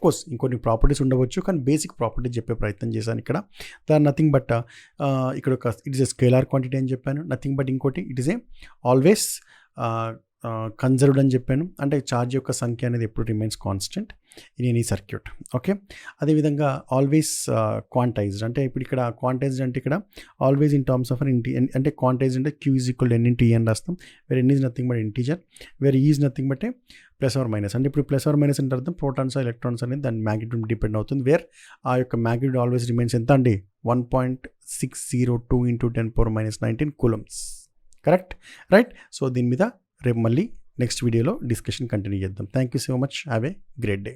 కోర్స్ ఇంకొన్ని ప్రాపర్టీస్ ఉండవచ్చు, కానీ బేసిక్ ప్రాపర్టీ చెప్పే ప్రయత్నం చేశాను ఇక్కడ. దాని నథింగ్ బట్ ఇక్కడ ఒక it is a scalar quantity అని చెప్పాను. నథింగ్ బట్ ఇంకోటి it is a always conserved అని చెప్పాను. అంటే ఛార్జ్ యొక్క సంఖ్య అనేది ఎప్పుడు remains constant in any circuit. Okay. అదేవిధంగా ఆల్వేస్ క్వాంటైజ్డ్, అంటే ఇప్పుడు ఇక్కడ క్వాంటైజ్డ్ అంటే ఇక్కడ ఆల్వేస్ ఇన్ టర్మ్స్ ఆఫ్ అంటే క్వాంటైజ్డ్ అంటే Q is equal n into n రాస్తాం, where n is nothing but integer, where is nothing but plus or minus. అంటే ఇప్పుడు ప్లస్ ఆర్ మైనస్ అంటే అర్థం ప్రోటాన్స్ ఎలక్ట్రాన్స్ అనేది దాని మ్యాగ్నిట్యూడ్ డిపెండ్ అవుతుంది, వేర్ ఆ యొక్క మ్యాగ్నిట్యూడ్ ఆల్వేస్ రిమైన్స్ ఎంత అండి 1.602 × 10⁻⁻19 కూలమ్స్. Correct, right. సో దీని మీద రేపు మళ్ళీ నెక్స్ట్ వీడియోలో డిస్కషన్ కంటిన్యూ చేద్దాం. Thank you so much. Have a great day.